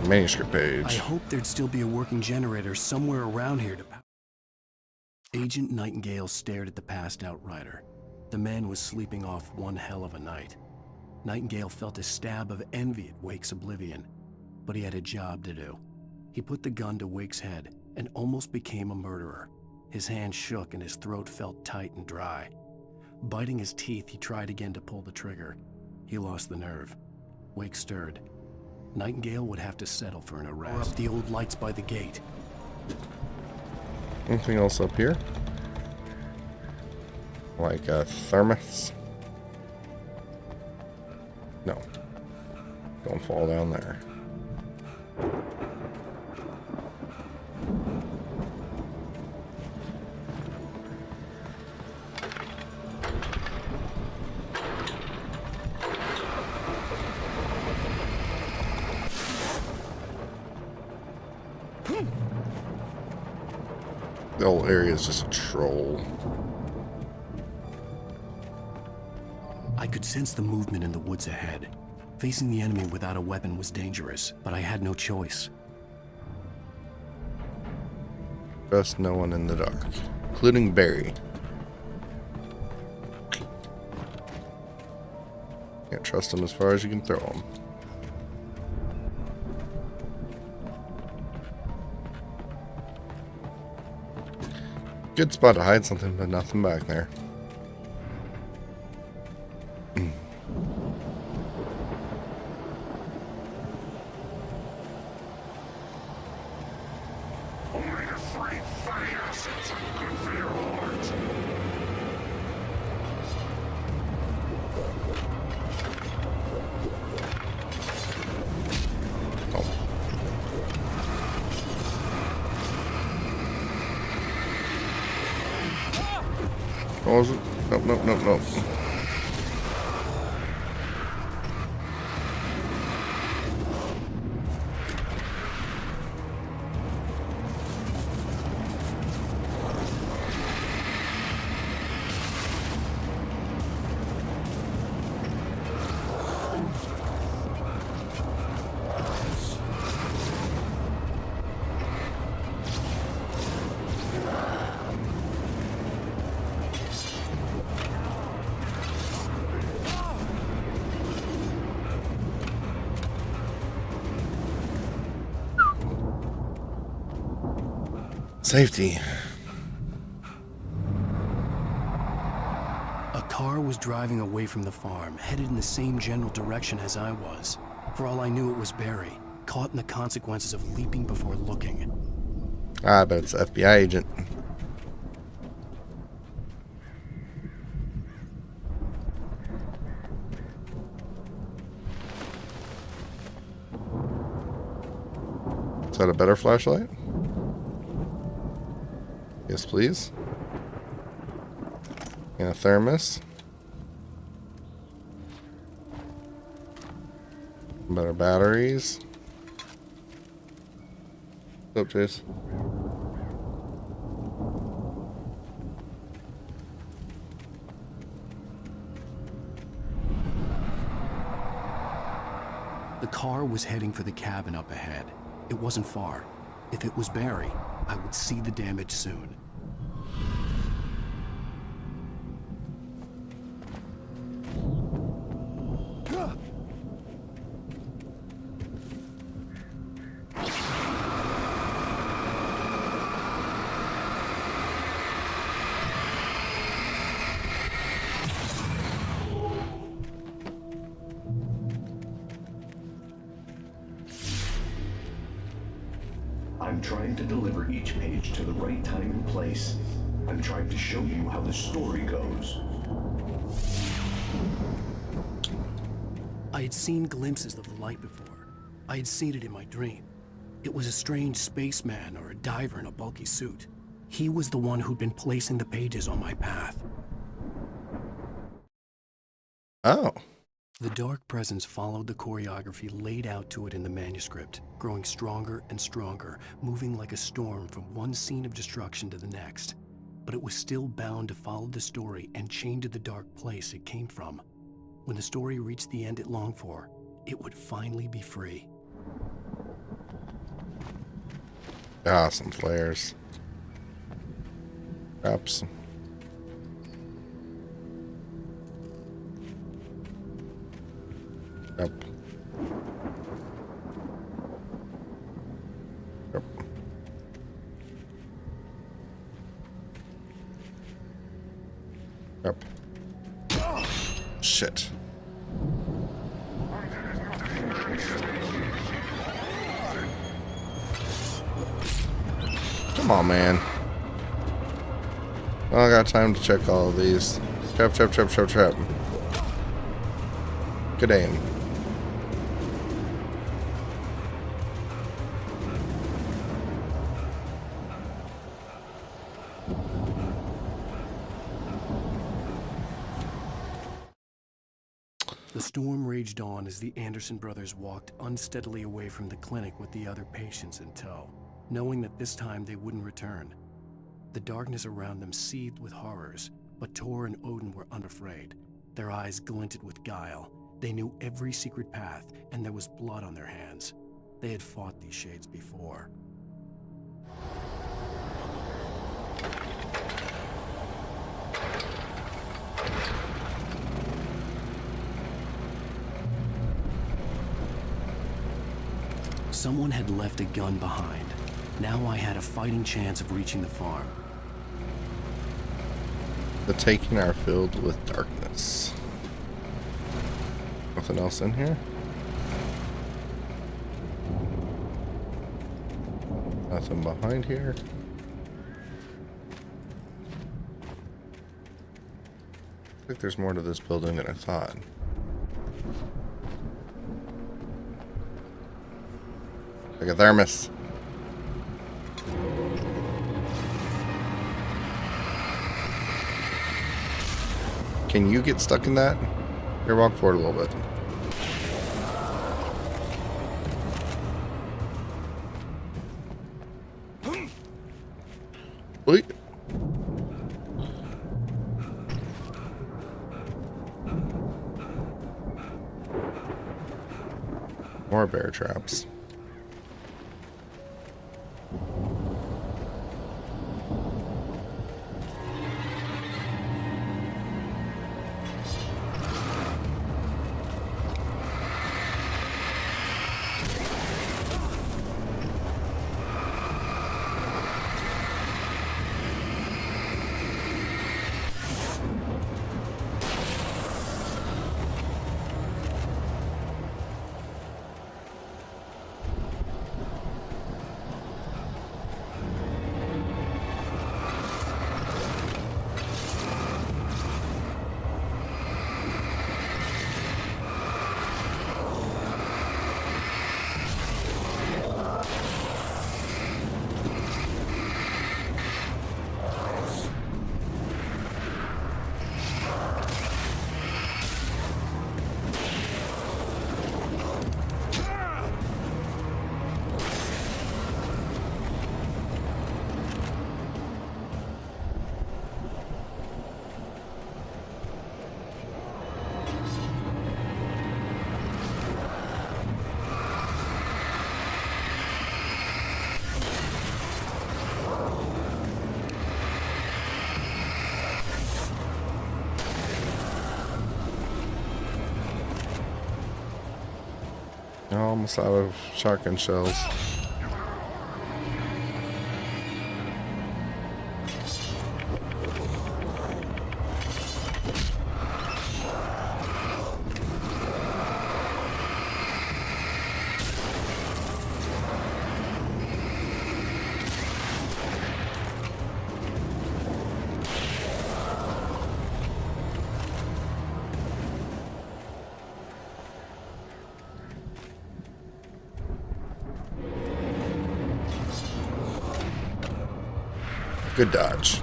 Manuscript page. I hoped there'd still be a working generator somewhere around here to power. Agent Nightingale stared at the passed out rider. The man was sleeping off one hell of a night. Nightingale felt a stab of envy at Wake's oblivion, but he had a job to do. He put the gun to Wake's head and almost became a murderer. His hand shook and his throat felt tight and dry. Biting his teeth, he tried again to pull the trigger. He lost the nerve. Wake stirred. Nightingale would have to settle for an arrest. The old lights by the gate. Anything else up here? Like a thermos? No. Don't fall down there. The whole area is just a troll. I could sense the movement in the woods ahead. Facing the enemy without a weapon was dangerous, but I had no choice. Trust no one in the dark, including Barry. Can't trust him as far as you can throw him. Good spot to hide something, but nothing back there. Only a free fatty acids are good for your heart. What was it? Nope, nope, nope, nope. Safety. A car was driving away from the farm, headed in the same general direction as I was. For all I knew, it was Barry, caught in the consequences of leaping before looking. Ah, but it's an FBI agent. that a better flashlight? Yes, please. And a thermos. Better batteries. What's up, Chase? The car was heading for the cabin up ahead. It wasn't far. If it was Barry, I would see the damage soon. I'm trying to deliver each page to the right time and place. I'm trying to show you how the story goes. I had seen glimpses of the light before. I had seen it in my dream. It was a strange spaceman or a diver in a bulky suit. He was the one who'd been placing the pages on my path. Oh. The dark presence followed the choreography laid out to it in the manuscript, growing stronger and stronger, moving like a storm from one scene of destruction to the next. But it was still bound to follow the story and chain to the dark place it came from. When the story reached the end it longed for, it would finally be free. Ah, some flares. Traps. Yep. Yep. Yep. Shit. Come on, man. Well, I got time to check all of these. Trap, trap, trap, trap, trap. Good aim. The storm raged on as the Anderson brothers walked unsteadily away from the clinic with the other patients in tow, knowing that this time they wouldn't return. The darkness around them seethed with horrors, but Tor and Odin were unafraid. Their eyes glinted with guile. They knew every secret path, and there was blood on their hands. They had fought these shades before. Someone had left a gun behind. Now I had a fighting chance of reaching the farm. The taking are filled with darkness. Nothing else in here? Nothing behind here. I think there's more to this building than I thought. Like a thermos. Can you get stuck in that? Here, walk forward a little bit. Wait. More bear traps. Almost out of shotgun shells. Good dodge.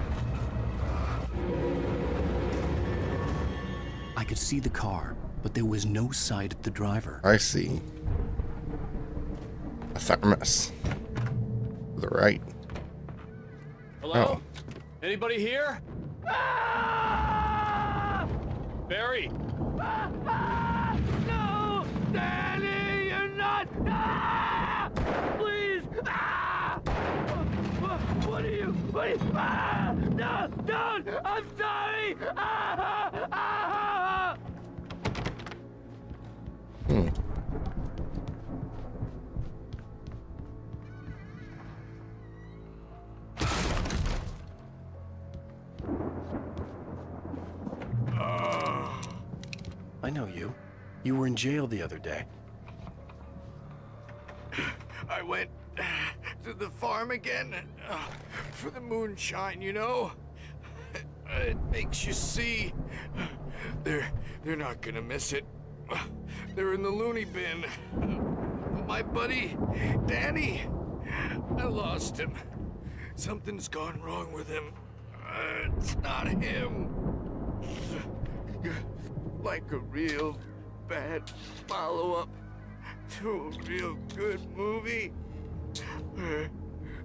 I could see the car, but there was no sight of the driver. I see. A thermos. To the right. Hello? Anybody here? Barry! No! Danny, you're not! Ah! Please! Ah! What are you? Ah! No! Don't! I'm sorry! Ah! Ah! I know you. You were in jail the other day. I went to the farm again for the moonshine, you know? It makes you see. They're not gonna miss it. They're in the loony bin. My buddy, Danny, I lost him. Something's gone wrong with him. It's not him. Like a real bad follow-up to a real good movie where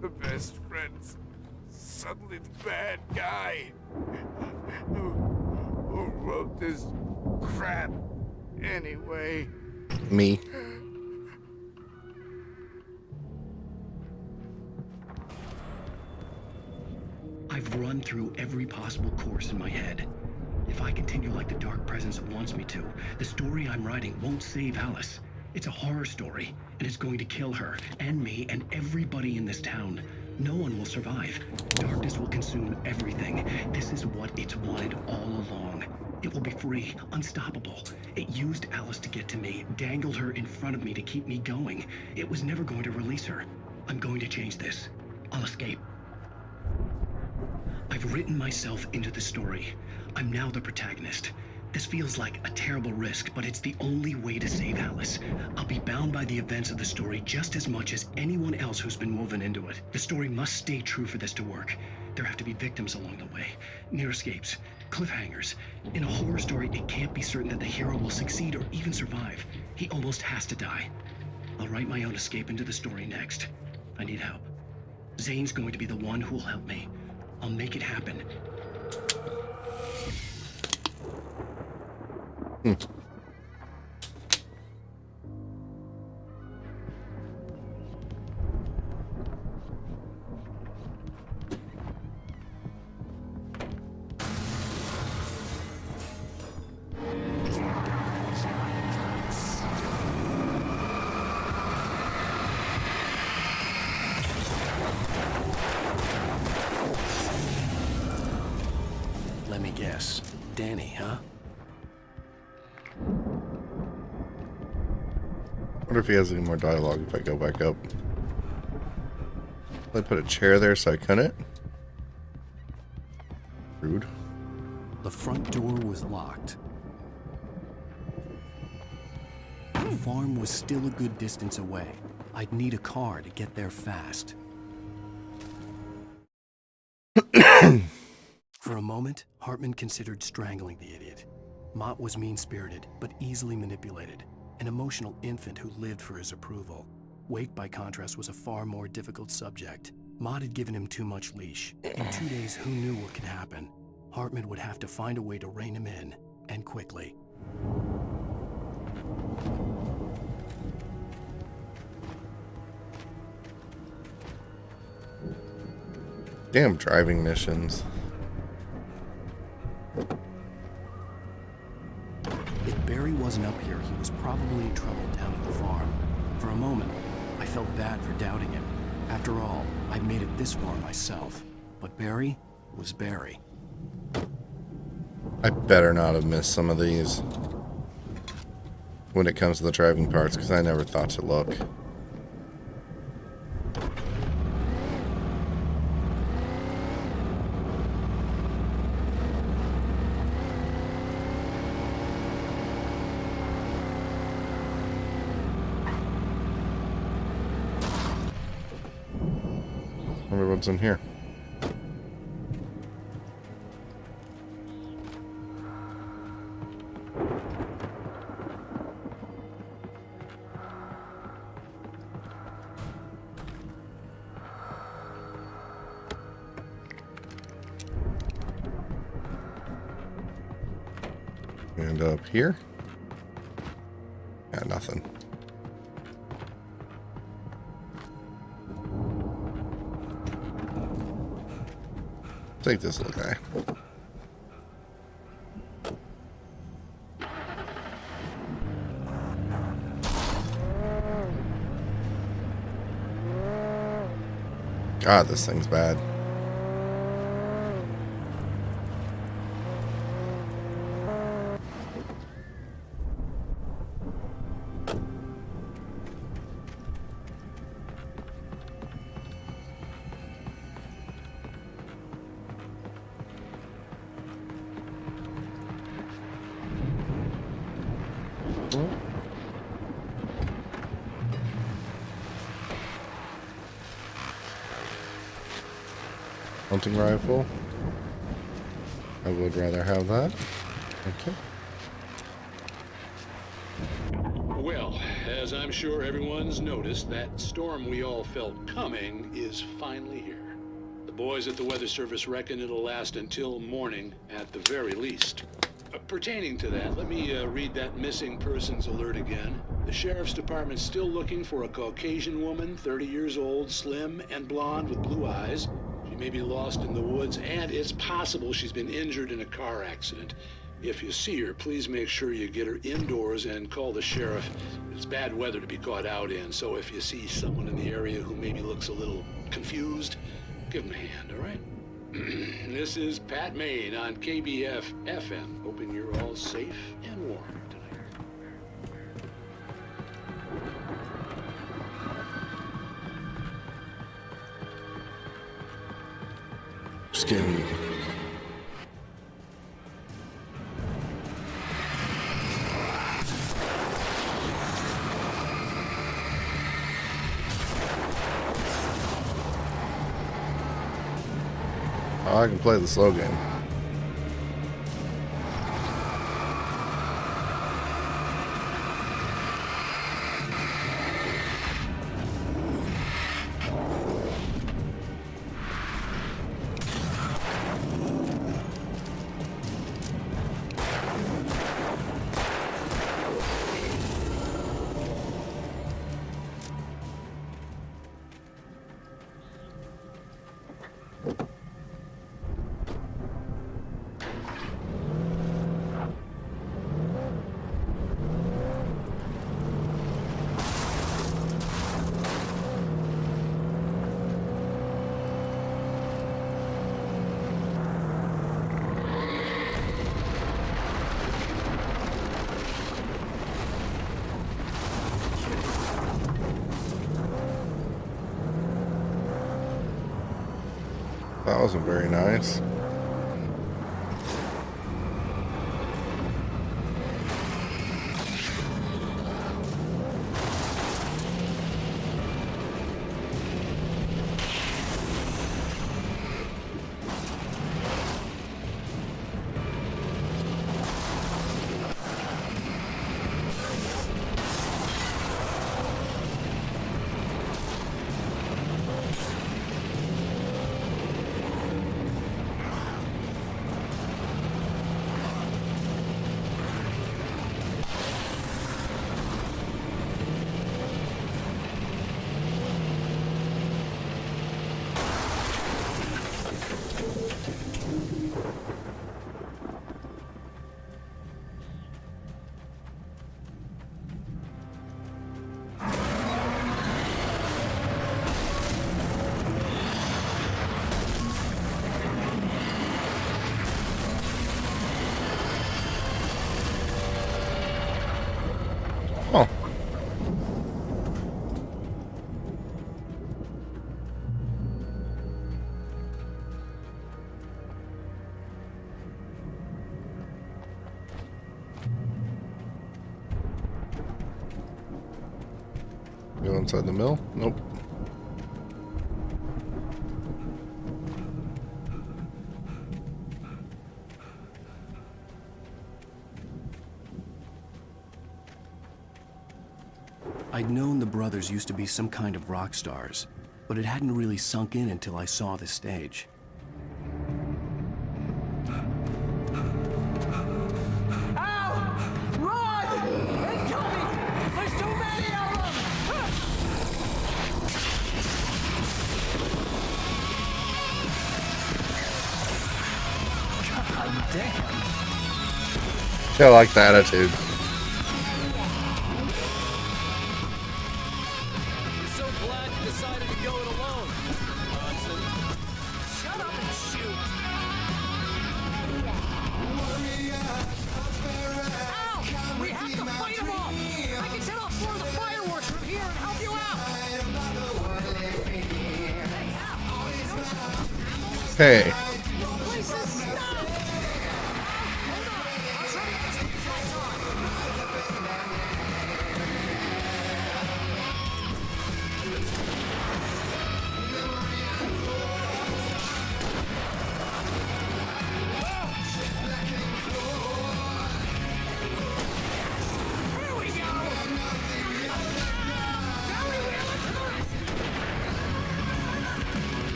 the best friend's suddenly the bad guy who wrote this crap anyway. Me. I've run through every possible course in my head. If I continue like the Dark Presence wants me to, the story I'm writing won't save Alice. It's a horror story, and it's going to kill her, and me, and everybody in this town. No one will survive. Darkness will consume everything. This is what it's wanted all along. It will be free, unstoppable. It used Alice to get to me, dangled her in front of me to keep me going. It was never going to release her. I'm going to change this. I'll escape. I've written myself into the story. I'm now the protagonist. This feels like a terrible risk, but it's the only way to save Alice. I'll be bound by the events of the story just as much as anyone else who's been woven into it. The story must stay true for this to work. There have to be victims along the way, near escapes, cliffhangers. In a horror story, it can't be certain that the hero will succeed or even survive. He almost has to die. I'll write my own escape into the story next. I need help. Zane's going to be the one who'll help me. I'll make it happen. Let me guess. Danny, huh? Wonder if he has any more dialogue if I go back up. I put a chair there so I couldn't. Rude. The front door was locked. The farm was still a good distance away. I'd need a car to get there fast. For a moment, Hartman considered strangling the idiot. Mott was mean-spirited, but easily manipulated. An emotional infant who lived for his approval. Wake, by contrast, was a far more difficult subject. Mott had given him too much leash. In 2 days, who knew what could happen? Hartman would have to find a way to rein him in, and quickly. Damn driving missions. If Barry wasn't up here, he was probably in trouble down at the farm. For a moment, I felt bad for doubting him. After all, I'd made it this far myself. But Barry was Barry. I better not have missed some of these when it comes to the driving parts, because I never thought to look. Wonder what's in here. And up here? Yeah, nothing. Take this little guy. God, this thing's bad. Hunting rifle. I would rather have that. Okay. Well, as I'm sure everyone's noticed, that storm we all felt coming is finally here. The boys at the Weather Service reckon it'll last until morning at the very least. Pertaining to that, let me read that missing persons alert again. The Sheriff's Department's still looking for a Caucasian woman, 30 years old, slim and blonde with blue eyes. She may be lost in the woods, and it's possible she's been injured in a car accident. If you see her, please make sure you get her indoors and call the sheriff. It's bad weather to be caught out in, so if you see someone in the area who maybe looks a little confused, give them a hand, all right? This is Pat Maine on KBF FM. Hoping you're all safe and warm tonight. Just kidding. Oh, I can play the slow game. That wasn't very nice. Go inside the mill? Nope. I'd known the brothers used to be some kind of rock stars, but it hadn't really sunk in until I saw the stage. Yeah, I like the attitude. I'm so glad you decided to go it alone, Johnson. Shut up and shoot. Ow! We have to fight them off! I can set off more of the fireworks from here and help you out! Hey.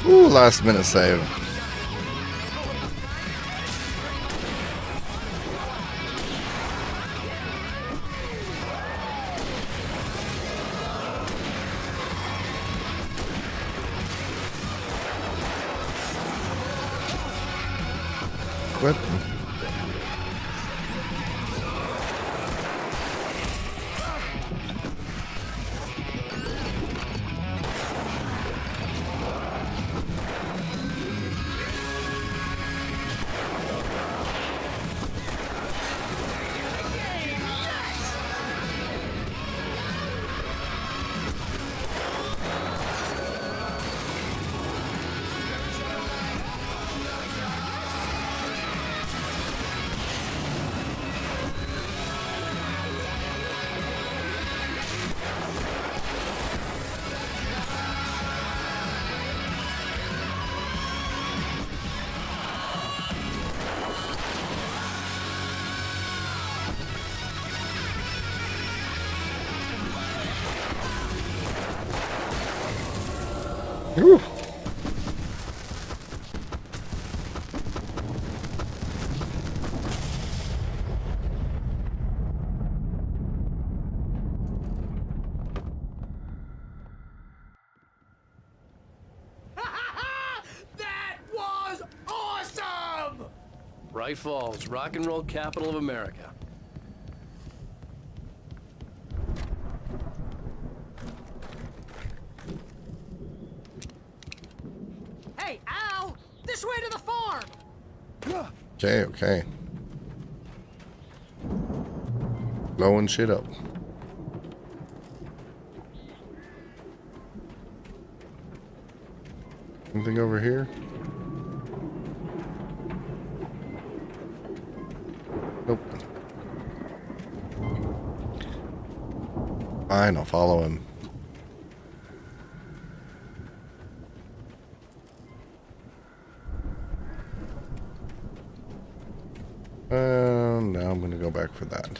Ooh, last minute save. What? Whew. That was awesome! Bright Falls, rock and roll capital of America. Hey, Al! This way to the farm! Okay, okay. Blowing shit up. Anything over here? Nope. Fine, I'll follow him. Now I'm gonna go back for that.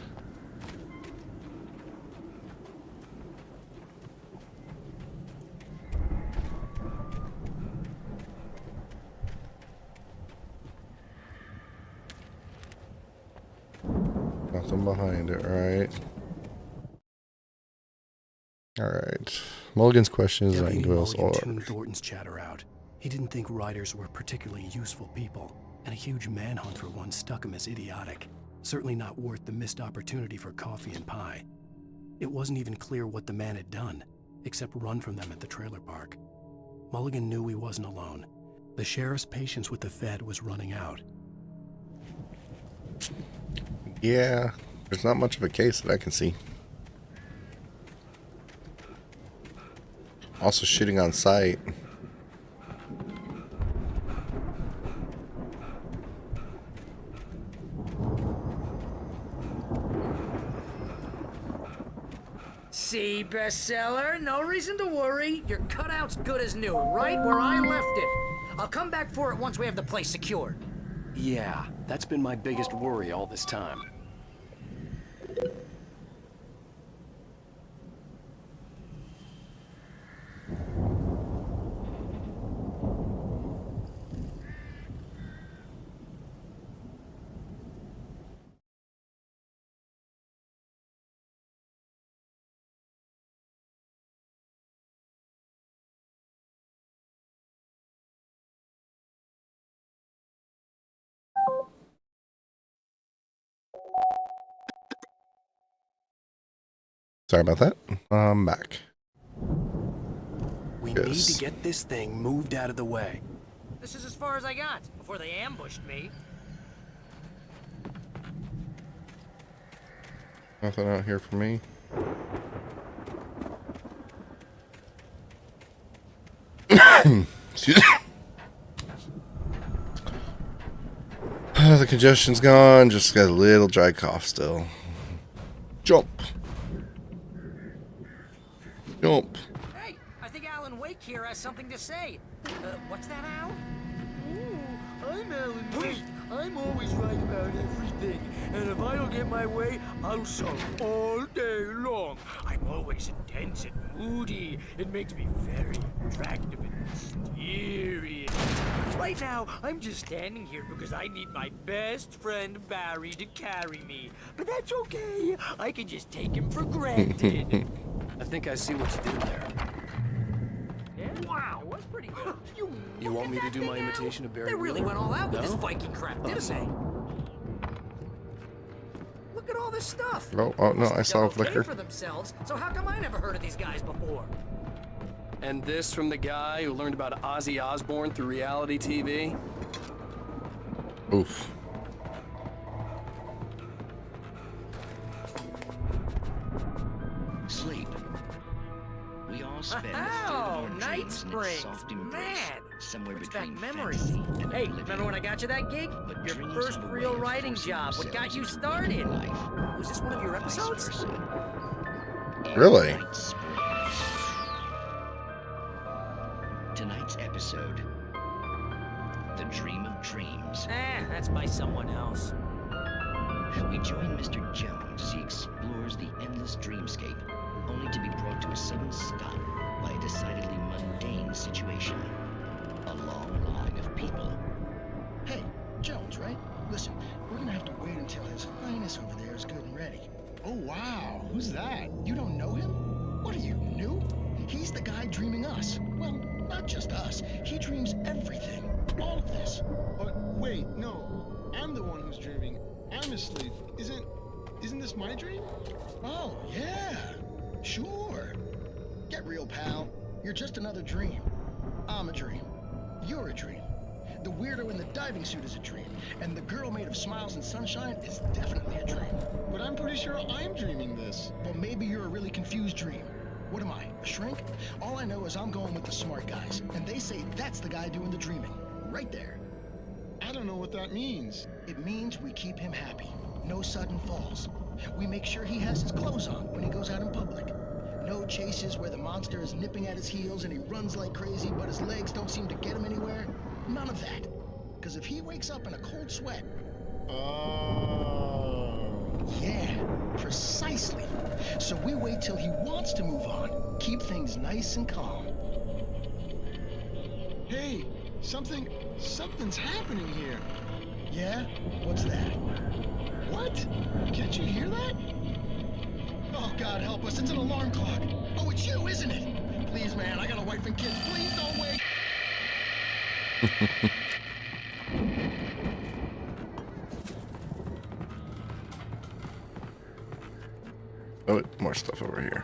Nothing behind it, right? Alright. Mulligan's question is Deputy Nightingale's Mulligan order. tuned Thornton's chatter out. He didn't think riders were particularly useful people, and a huge manhunt for one struck him as idiotic. Certainly not worth the missed opportunity for coffee and pie. It wasn't even clear what the man had done, except run from them at the trailer park. Mulligan knew he wasn't alone. The sheriff's patience with the Fed was running out. Yeah, there's not much of a case that I can see. Also shooting on sight. See, bestseller? No reason to worry. Your cutout's good as new, right where I left it. I'll come back for it once we have the place secured. Yeah, that's been my biggest worry all this time. Sorry about that. I'm back. We need to get this thing moved out of the way. This is as far as I got before they ambushed me. Nothing out here for me. Excuse me. The congestion's gone. Just got a little dry cough still. Jump. Jump. Hey, I think Alan Wake here has something to say. What's that, Al? Ooh, I'm Alan Wake. I'm always right about everything. And if I don't get my way, I'll sulk all day long. I'm always intense and moody. It makes me very attractive and mysterious. Right now, I'm just standing here because I need my best friend Barry to carry me. But that's okay. I can just take him for granted. I think I see what you did there. Wow, that's pretty good. You want me to do my imitation of Barry They really Wheeler? went all out with No? this Viking crap, didn't they? Look at all this stuff. Oh no, I saw a They're okay flicker. for themselves, so how come I never heard of these guys before? And this from the guy who learned about Ozzy Osbourne through reality TV? Oof. Sleep. We all spend a third of Oh, our Night dreams in its Springs, soft embrace, man. somewhere Brings between back memories. fantasy and Hey, oblivion. remember when I got you that gig? But Your dreams first have a way real of writing forcing job. What got themselves you into started? waking life. Was this one of your Vice episodes? versa. Really? Night Springs. Tonight's episode, The Dream of Dreams. That's by someone else. We join Mr. Jones as he explores the endless dreamscape, only to be brought to a sudden stop by a decidedly mundane situation. A long line of people. Hey, Jones, right? Listen, we're gonna have to wait until His Highness over there is good and ready. Oh, wow. Who's that? You don't know him? What are you, new? He's the guy dreaming us. Well, not just us. He dreams everything. All of this. But wait, no. I'm the one who's dreaming. I'm asleep. Isn't this my dream? Oh, yeah. Sure. Get real, pal. You're just another dream. I'm a dream. You're a dream. The weirdo in the diving suit is a dream. And the girl made of smiles and sunshine is definitely a dream. But I'm pretty sure I'm dreaming this. Well, maybe you're a really confused dream. What am I, a shrink? All I know is I'm going with the smart guys, and they say that's the guy doing the dreaming. Right there. I don't know what that means. It means we keep him happy. No sudden falls. We make sure he has his clothes on when he goes out in public. No chases where the monster is nipping at his heels and he runs like crazy, but his legs don't seem to get him anywhere. None of that. Because if he wakes up in a cold sweat... Yeah, precisely. So we wait till he wants to move on. Keep things nice and calm. Hey, something's happening here. Yeah? What's that? What? Can't you hear that? Oh, God help us, it's an alarm clock. Oh, it's you, isn't it? Please, man, I got a wife and kids. Please don't wake... Oh, more stuff over here.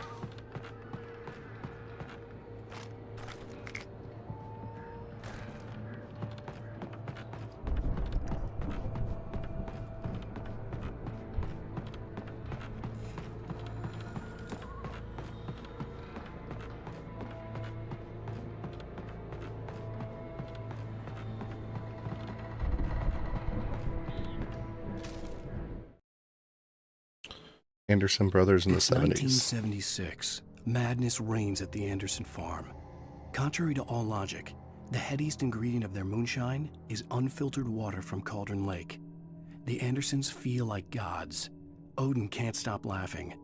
Anderson brothers in the 70s. 1976. Madness reigns at the Anderson farm. Contrary to all logic, the headiest ingredient of their moonshine is unfiltered water from Cauldron Lake. The Andersons feel like gods. Odin can't stop laughing.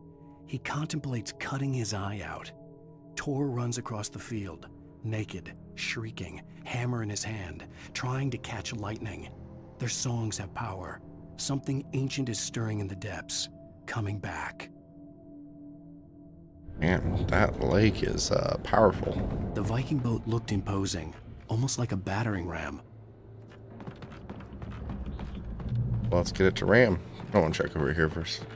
He contemplates cutting his eye out. Tor runs across the field, naked, shrieking, hammer in his hand, trying to catch lightning. Their songs have power. Something ancient is stirring in the depths. Coming back. Man, that lake is powerful. The Viking boat looked imposing, almost like a battering ram. Well, let's get it to ram. I want to check over here first.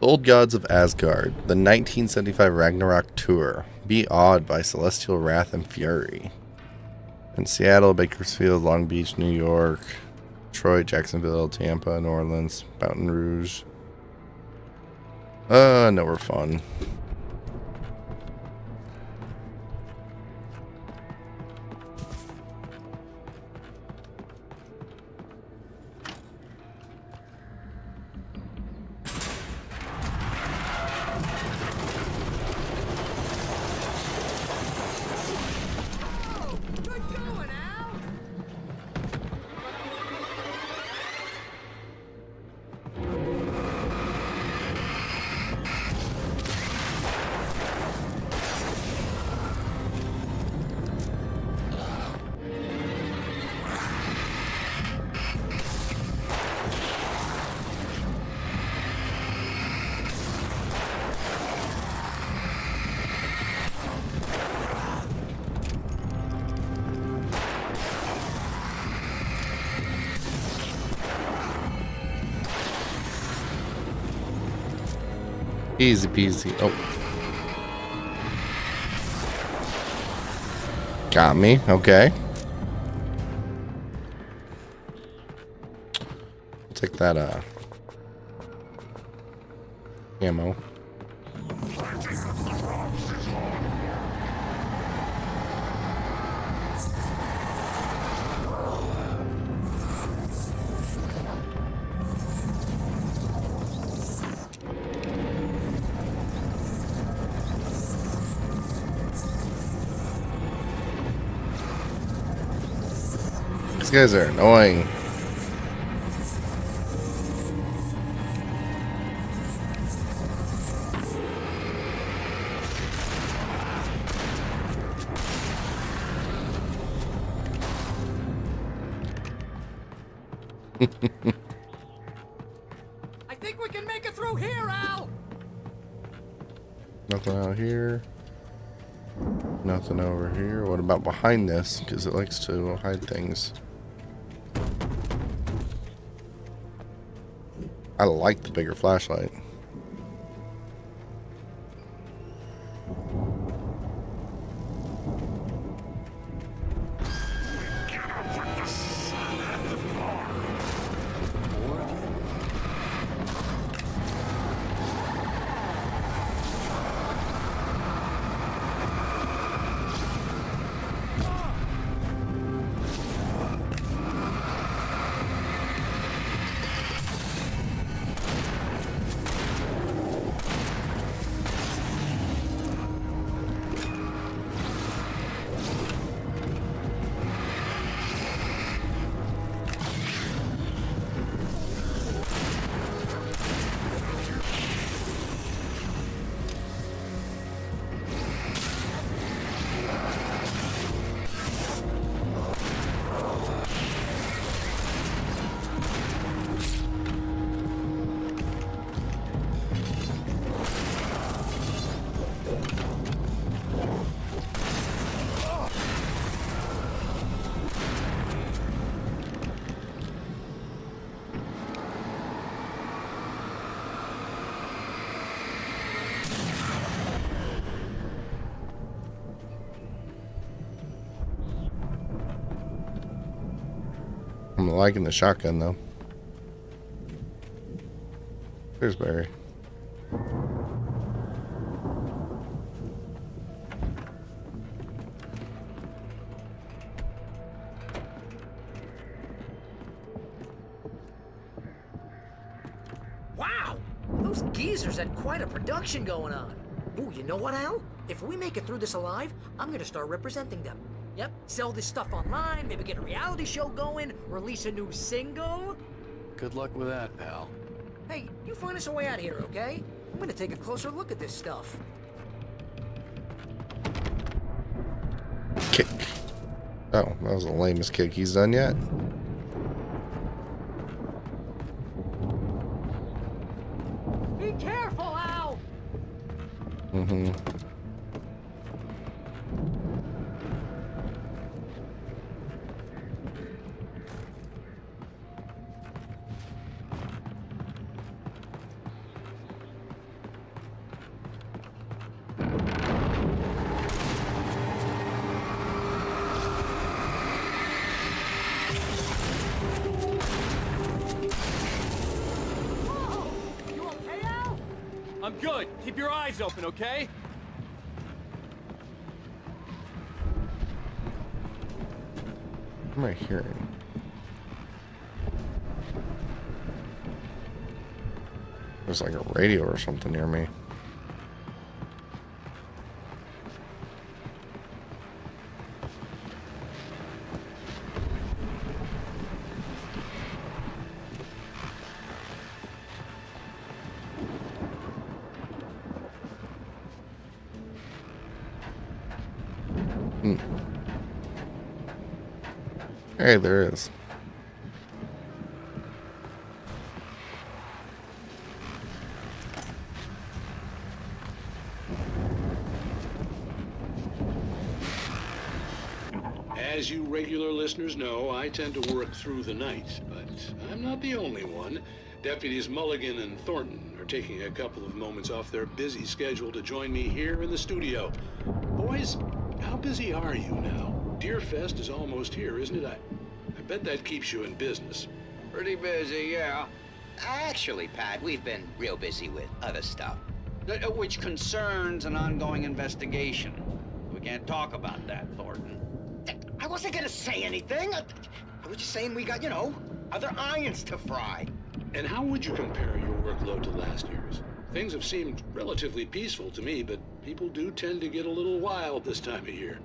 Old Gods of Asgard, the 1975 Ragnarok Tour. Be awed by celestial wrath and fury. In Seattle, Bakersfield, Long Beach, New York, Detroit, Jacksonville, Tampa, New Orleans, Baton Rouge. No, we're fun. Easy peasy. Oh. Got me. Okay. Take that ammo. These guys are annoying. I think we can make it through here, Al! Nothing out here. Nothing over here. What about behind this? Because it likes to hide things. I like the bigger flashlight. liking the shotgun though. There's Barry. Wow! Those geezers had quite a production going on. Ooh, you know what, Al? If we make it through this alive, I'm gonna start representing them. Yep, sell this stuff online, maybe get a reality show going, release a new single. Good luck with that, pal. Hey, you find us a way out of here, okay? I'm gonna take a closer look at this stuff. Kick. Oh, that was the lamest kick he's done yet. Be careful, Al! Mm-hmm. You okay, Al? I'm good. Keep your eyes open, okay? What am I hearing? There's like a radio or something near me. Hey, there is. As you regular listeners know, I tend to work through the night, but I'm not the only one. Deputies Mulligan and Thornton are taking a couple of moments off their busy schedule to join me here in the studio. Boys, how busy are you now? Deerfest is almost here, isn't it? I bet that keeps you in business. Pretty busy, yeah. Actually, Pat, we've been real busy with other stuff, which concerns an ongoing investigation. We can't talk about that, Thornton. I wasn't gonna say anything. I was just saying we got, other irons to fry. And how would you compare your workload to last year's? Things have seemed relatively peaceful to me, but people do tend to get a little wild this time of year.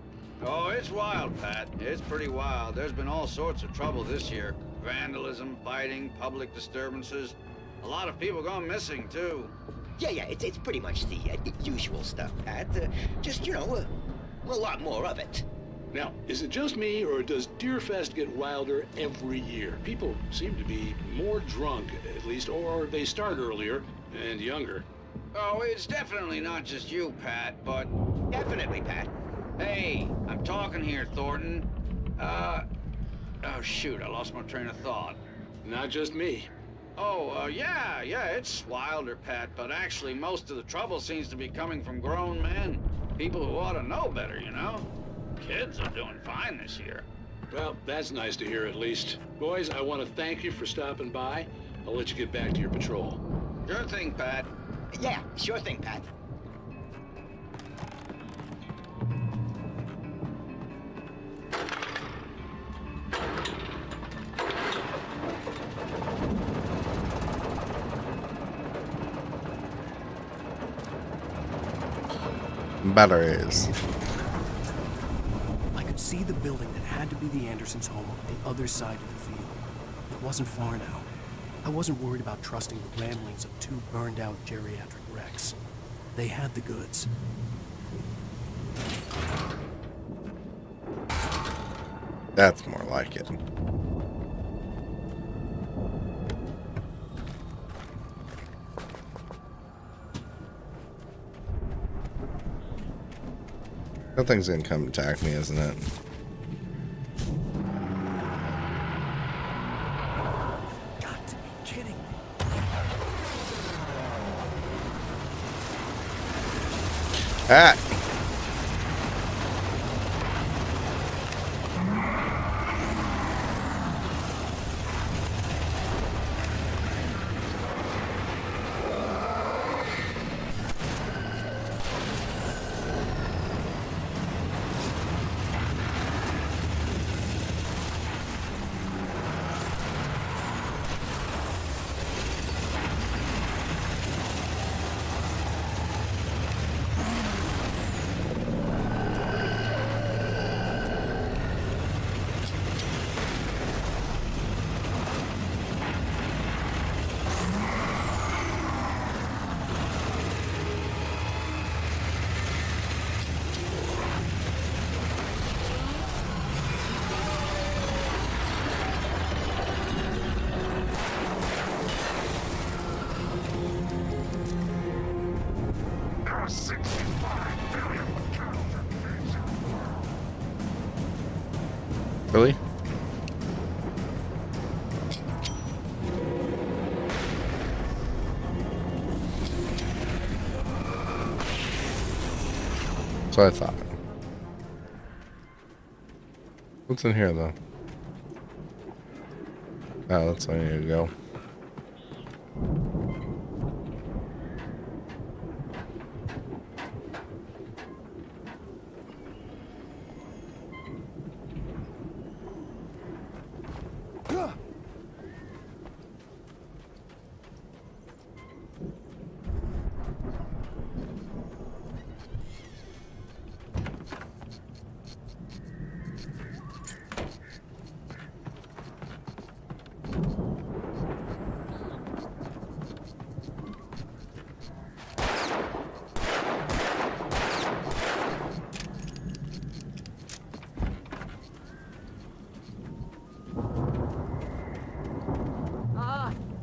Oh, it's wild, Pat. It's pretty wild. There's been all sorts of trouble this year. Vandalism, fighting, public disturbances. A lot of people gone missing, too. Yeah, it's pretty much the usual stuff, Pat. Just, a lot more of it. Now, is it just me, or does Deerfest get wilder every year? People seem to be more drunk, at least, or they start earlier and younger. Oh, it's definitely not just you, Pat, but... Definitely, Pat. Hey, I'm talking here, Thornton. Oh, shoot, I lost my train of thought. Not just me. Oh, yeah, it's wilder, Pat, but actually most of the trouble seems to be coming from grown men. People who ought to know better, Kids are doing fine this year. Well, that's nice to hear at least. Boys, I want to thank you for stopping by. I'll let you get back to your patrol. Sure thing, Pat. Yeah, sure thing, Pat. Batteries. I could see the building that had to be the Andersons' home on the other side of the field. It wasn't far now. I wasn't worried about trusting the ramblings of two burned-out geriatric wrecks. They had the goods. That's more like it. That thing's gonna come attack me, isn't it? Got to be kidding me. Ah! Really? So I thought. What's in here though? Oh, that's where I need to go.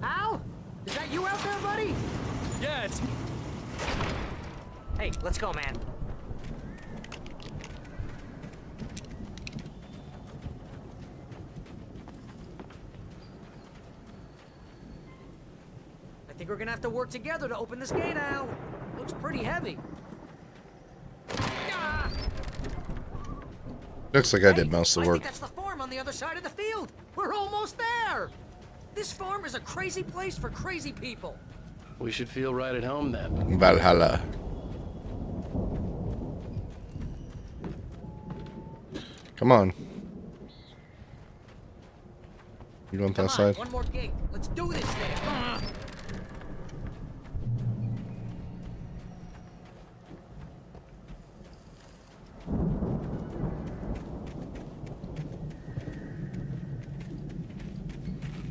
Al? Is that you out there, buddy? Yeah, it's... Hey, let's go, man. I think we're gonna have to work together to open this gate, Al. Looks pretty heavy. Looks like I did most of the I work. think that's the farm on the other side of the field. We're almost there. This farm is a crazy place for crazy people. We should feel right at home then. Valhalla. Come on. You want that side? One more gate. Let's do this thing.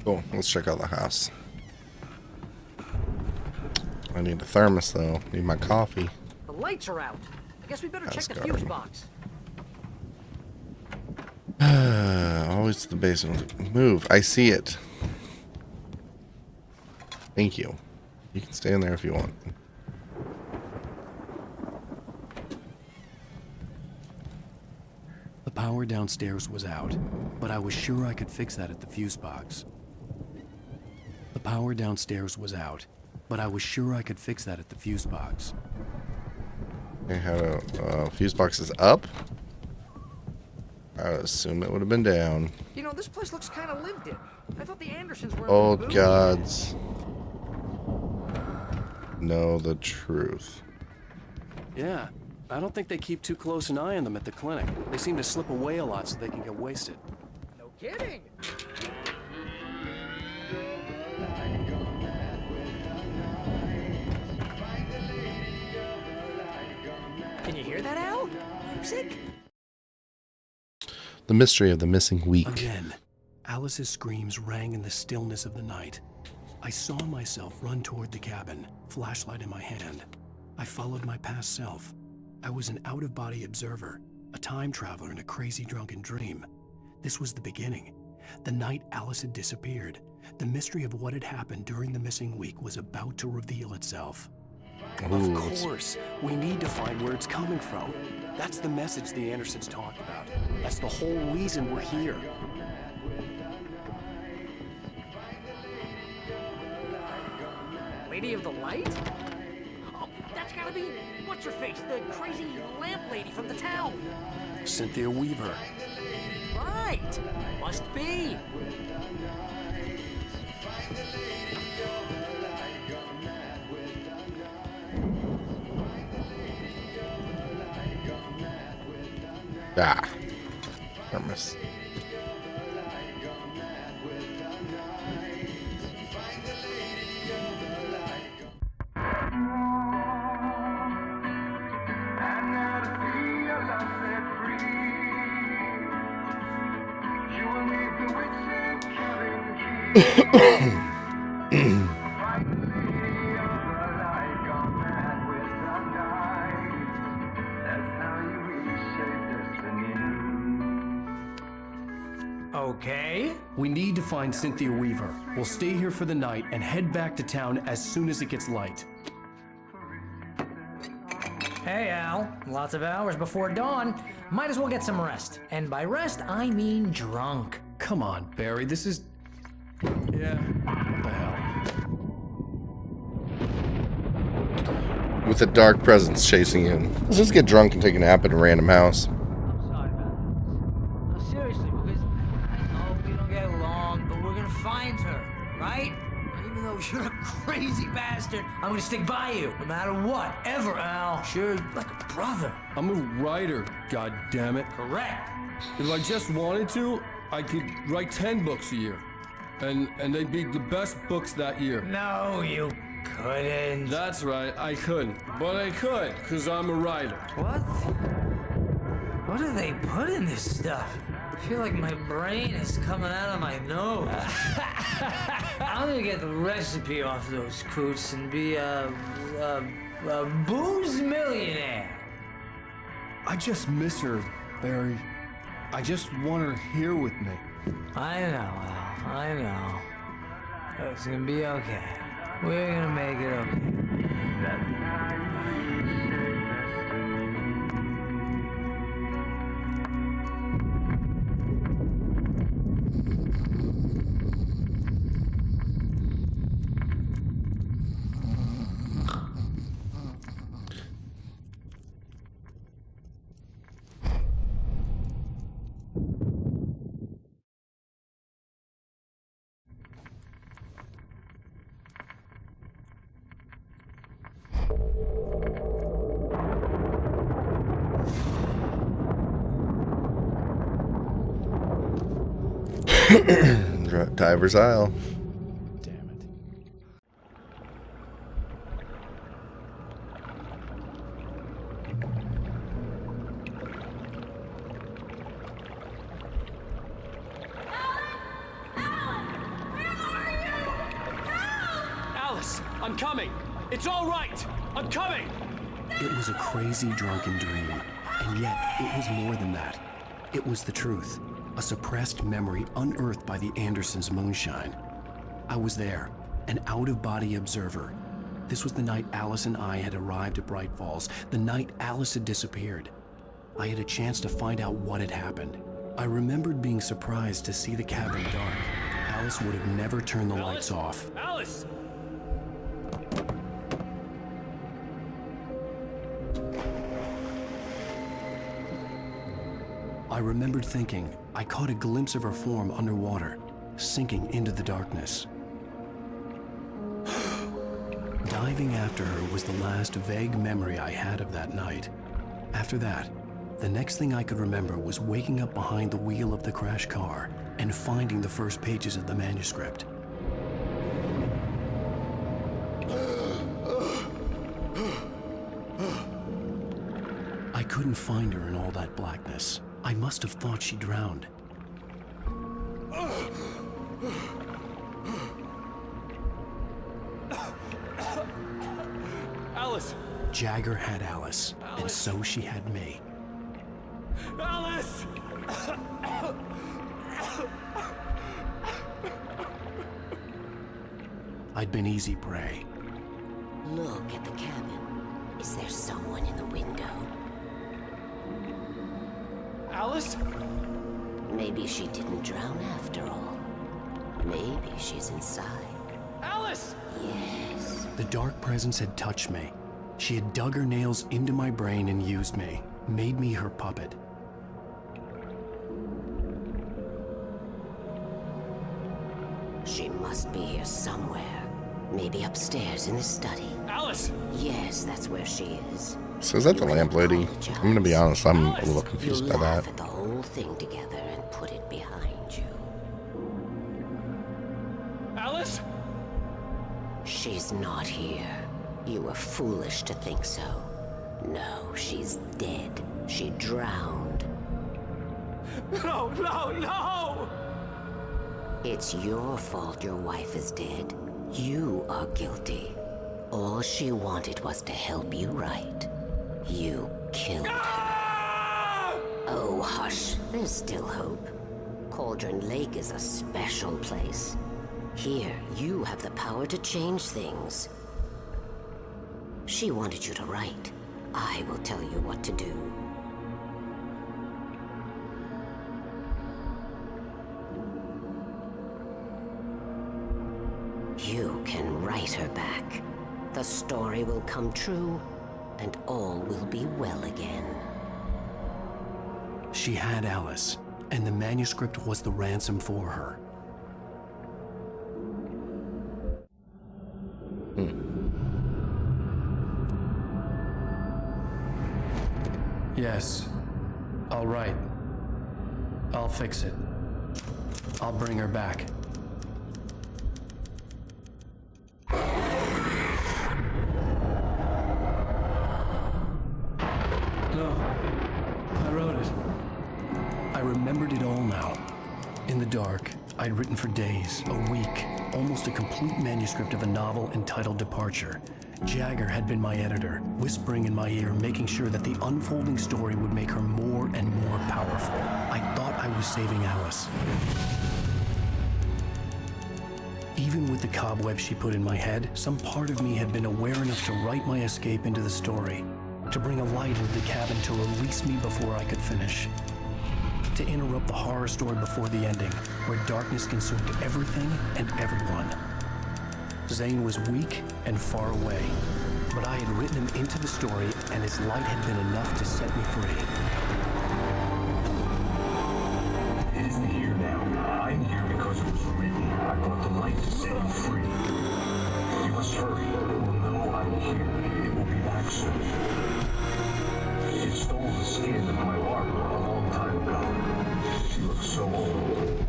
Cool. Let's check out the house. I need a thermos though. Need my coffee. The lights are out. I guess we better That's check the gotta fuse be. box. Always to the basement. Move. I see it. Thank you. You can stay in there if you want. The power downstairs was out, but I was sure I could fix that at the fuse box. The power downstairs was out, but I was sure I could fix that at the fuse box. Okay, how to, fuse box is up? I would assume it would have been down. You know, this place looks kind of lived in. I thought the Andersons were... Old gods know the truth. Yeah, I don't think they keep too close an eye on them at the clinic. They seem to slip away a lot so they can get wasted. No kidding. Can you hear that, Al? Music? The mystery of the missing week. Again, Alice's screams rang in the stillness of the night. I saw myself run toward the cabin, flashlight in my hand. I followed my past self. I was an out-of-body observer, a time traveler in a crazy drunken dream. This was the beginning. The night Alice had disappeared. The mystery of what had happened during the missing week was about to reveal itself. Ooh. Of course, we need to find where it's coming from. That's the message the Andersons talked about. That's the whole reason we're here. Lady of the Light? Oh, that's gotta be... What's-her-face? The crazy lamp lady from the town. Cynthia Weaver. Right. Must be. Ah. Thermos. Okay. We need to find Cynthia Weaver. We'll stay here for the night and head back to town as soon as it gets light. Hey, Al. Lots of hours before dawn. Might as well get some rest. And by rest, I mean drunk. Come on, Barry, this is... Yeah, what the hell? With a dark presence chasing you. Let's just get drunk and take a nap at a random house. No, seriously, because I know we don't get along, but we're gonna find her, right? Even though you're a crazy bastard, I'm gonna stick by you, no matter what, ever, Al. Sure, like a brother. I'm a writer, goddammit. Correct. If I just wanted to, I could write 10 books a year. And they'd be the best books that year. No, you couldn't. That's right, I couldn't. But I could, because I'm a writer. What? What do they put in this stuff? I feel like my brain is coming out of my nose. I'm gonna get the recipe off those coots and be a booze millionaire. I just miss her, Barry. I just want her here with me. I know, Al. I know. It's gonna be okay. We're gonna make it okay. Diver's Isle. Damn it. Alice, I'm coming. It's all right. I'm coming. It was a crazy drunken dream, and yet it was more than that. It was the truth, a suppressed memory unearthed by the Andersons' moonshine. I was there, an out-of-body observer. This was the night Alice and I had arrived at Bright Falls, the night Alice had disappeared. I had a chance to find out what had happened. I remembered being surprised to see the cabin dark. Alice would have never turned the lights off. Alice! I remembered thinking I caught a glimpse of her form underwater, sinking into the darkness. Diving after her was the last vague memory I had of that night. After that, the next thing I could remember was waking up behind the wheel of the crashed car and finding the first pages of the manuscript. I couldn't find her in all that blackness. I must have thought she drowned. Alice! Jagger had Alice, and so she had me. Alice! I'd been easy prey. Look at the cabin. Is there someone in the window? Alice? Maybe she didn't drown after all. Maybe she's inside. Alice! Yes. The dark presence had touched me. She had dug her nails into my brain and used me, made me her puppet. She must be here somewhere. Maybe upstairs in the study. Alice! Yes, that's where she is. So is that the lamp lady? I'm gonna be honest, I'm a little confused by that. Put the whole thing together and put it behind you. Alice? She's not here. You were foolish to think so. No, she's dead. She drowned. No, no, no! It's your fault your wife is dead. You are guilty. All she wanted was to help you right. You killed her. Oh, hush. There's still hope. Cauldron Lake is a special place. Here, you have the power to change things. She wanted you to write. I will tell you what to do. You can write her back. The story will come true, and all will be well again. She had Alice, and the manuscript was the ransom for her. Yes. All right. I'll fix it. I'll bring her back. No. I wrote it. I remembered it all now. In the dark, I'd written for days, a week, almost a complete manuscript of a novel entitled Departure. Jagger had been my editor, whispering in my ear, making sure that the unfolding story would make her more and more powerful. I thought I was saving Alice. Even with the cobweb she put in my head, some part of me had been aware enough to write my escape into the story, to bring a light into the cabin to release me before I could finish. To interrupt the horror story before the ending, where darkness consumed everything and everyone. Zane was weak and far away, but I had written him into the story, and his light had been enough to set me free. It isn't here now. I'm here because it was written. I brought the light to set you free. You must hurry. It will know I'm here. It will be back soon. It stole the skin of my Barbara a long time ago. She looks so old.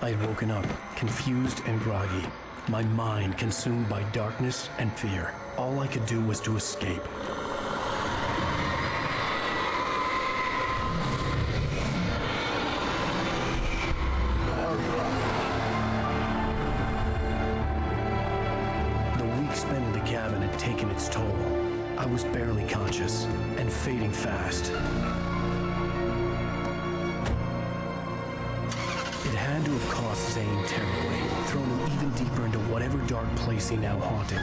I had woken up, confused and groggy, my mind consumed by darkness and fear. All I could do was to escape. The week spent in the cabin had taken its toll. I was barely conscious and fading fast. It had to have cost Zane terribly, thrown him even deeper into whatever dark place he now haunted.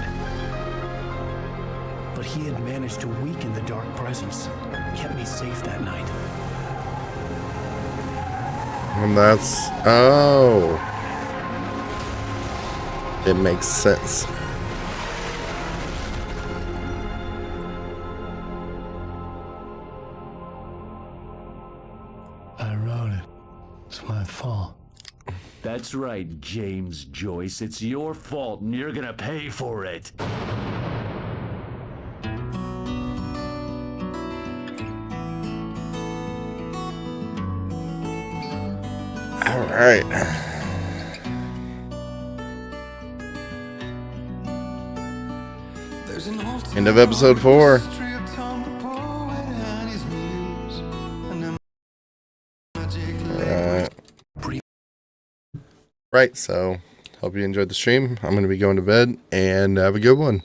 But he had managed to weaken the dark presence, kept me safe that night. And that's... oh. It makes sense. I wrote it. It's my fault. That's right, James Joyce. It's your fault, and you're gonna pay for it. All right. End of episode 4. Right, so hope you enjoyed the stream. I'm going to be going to bed, and have a good one.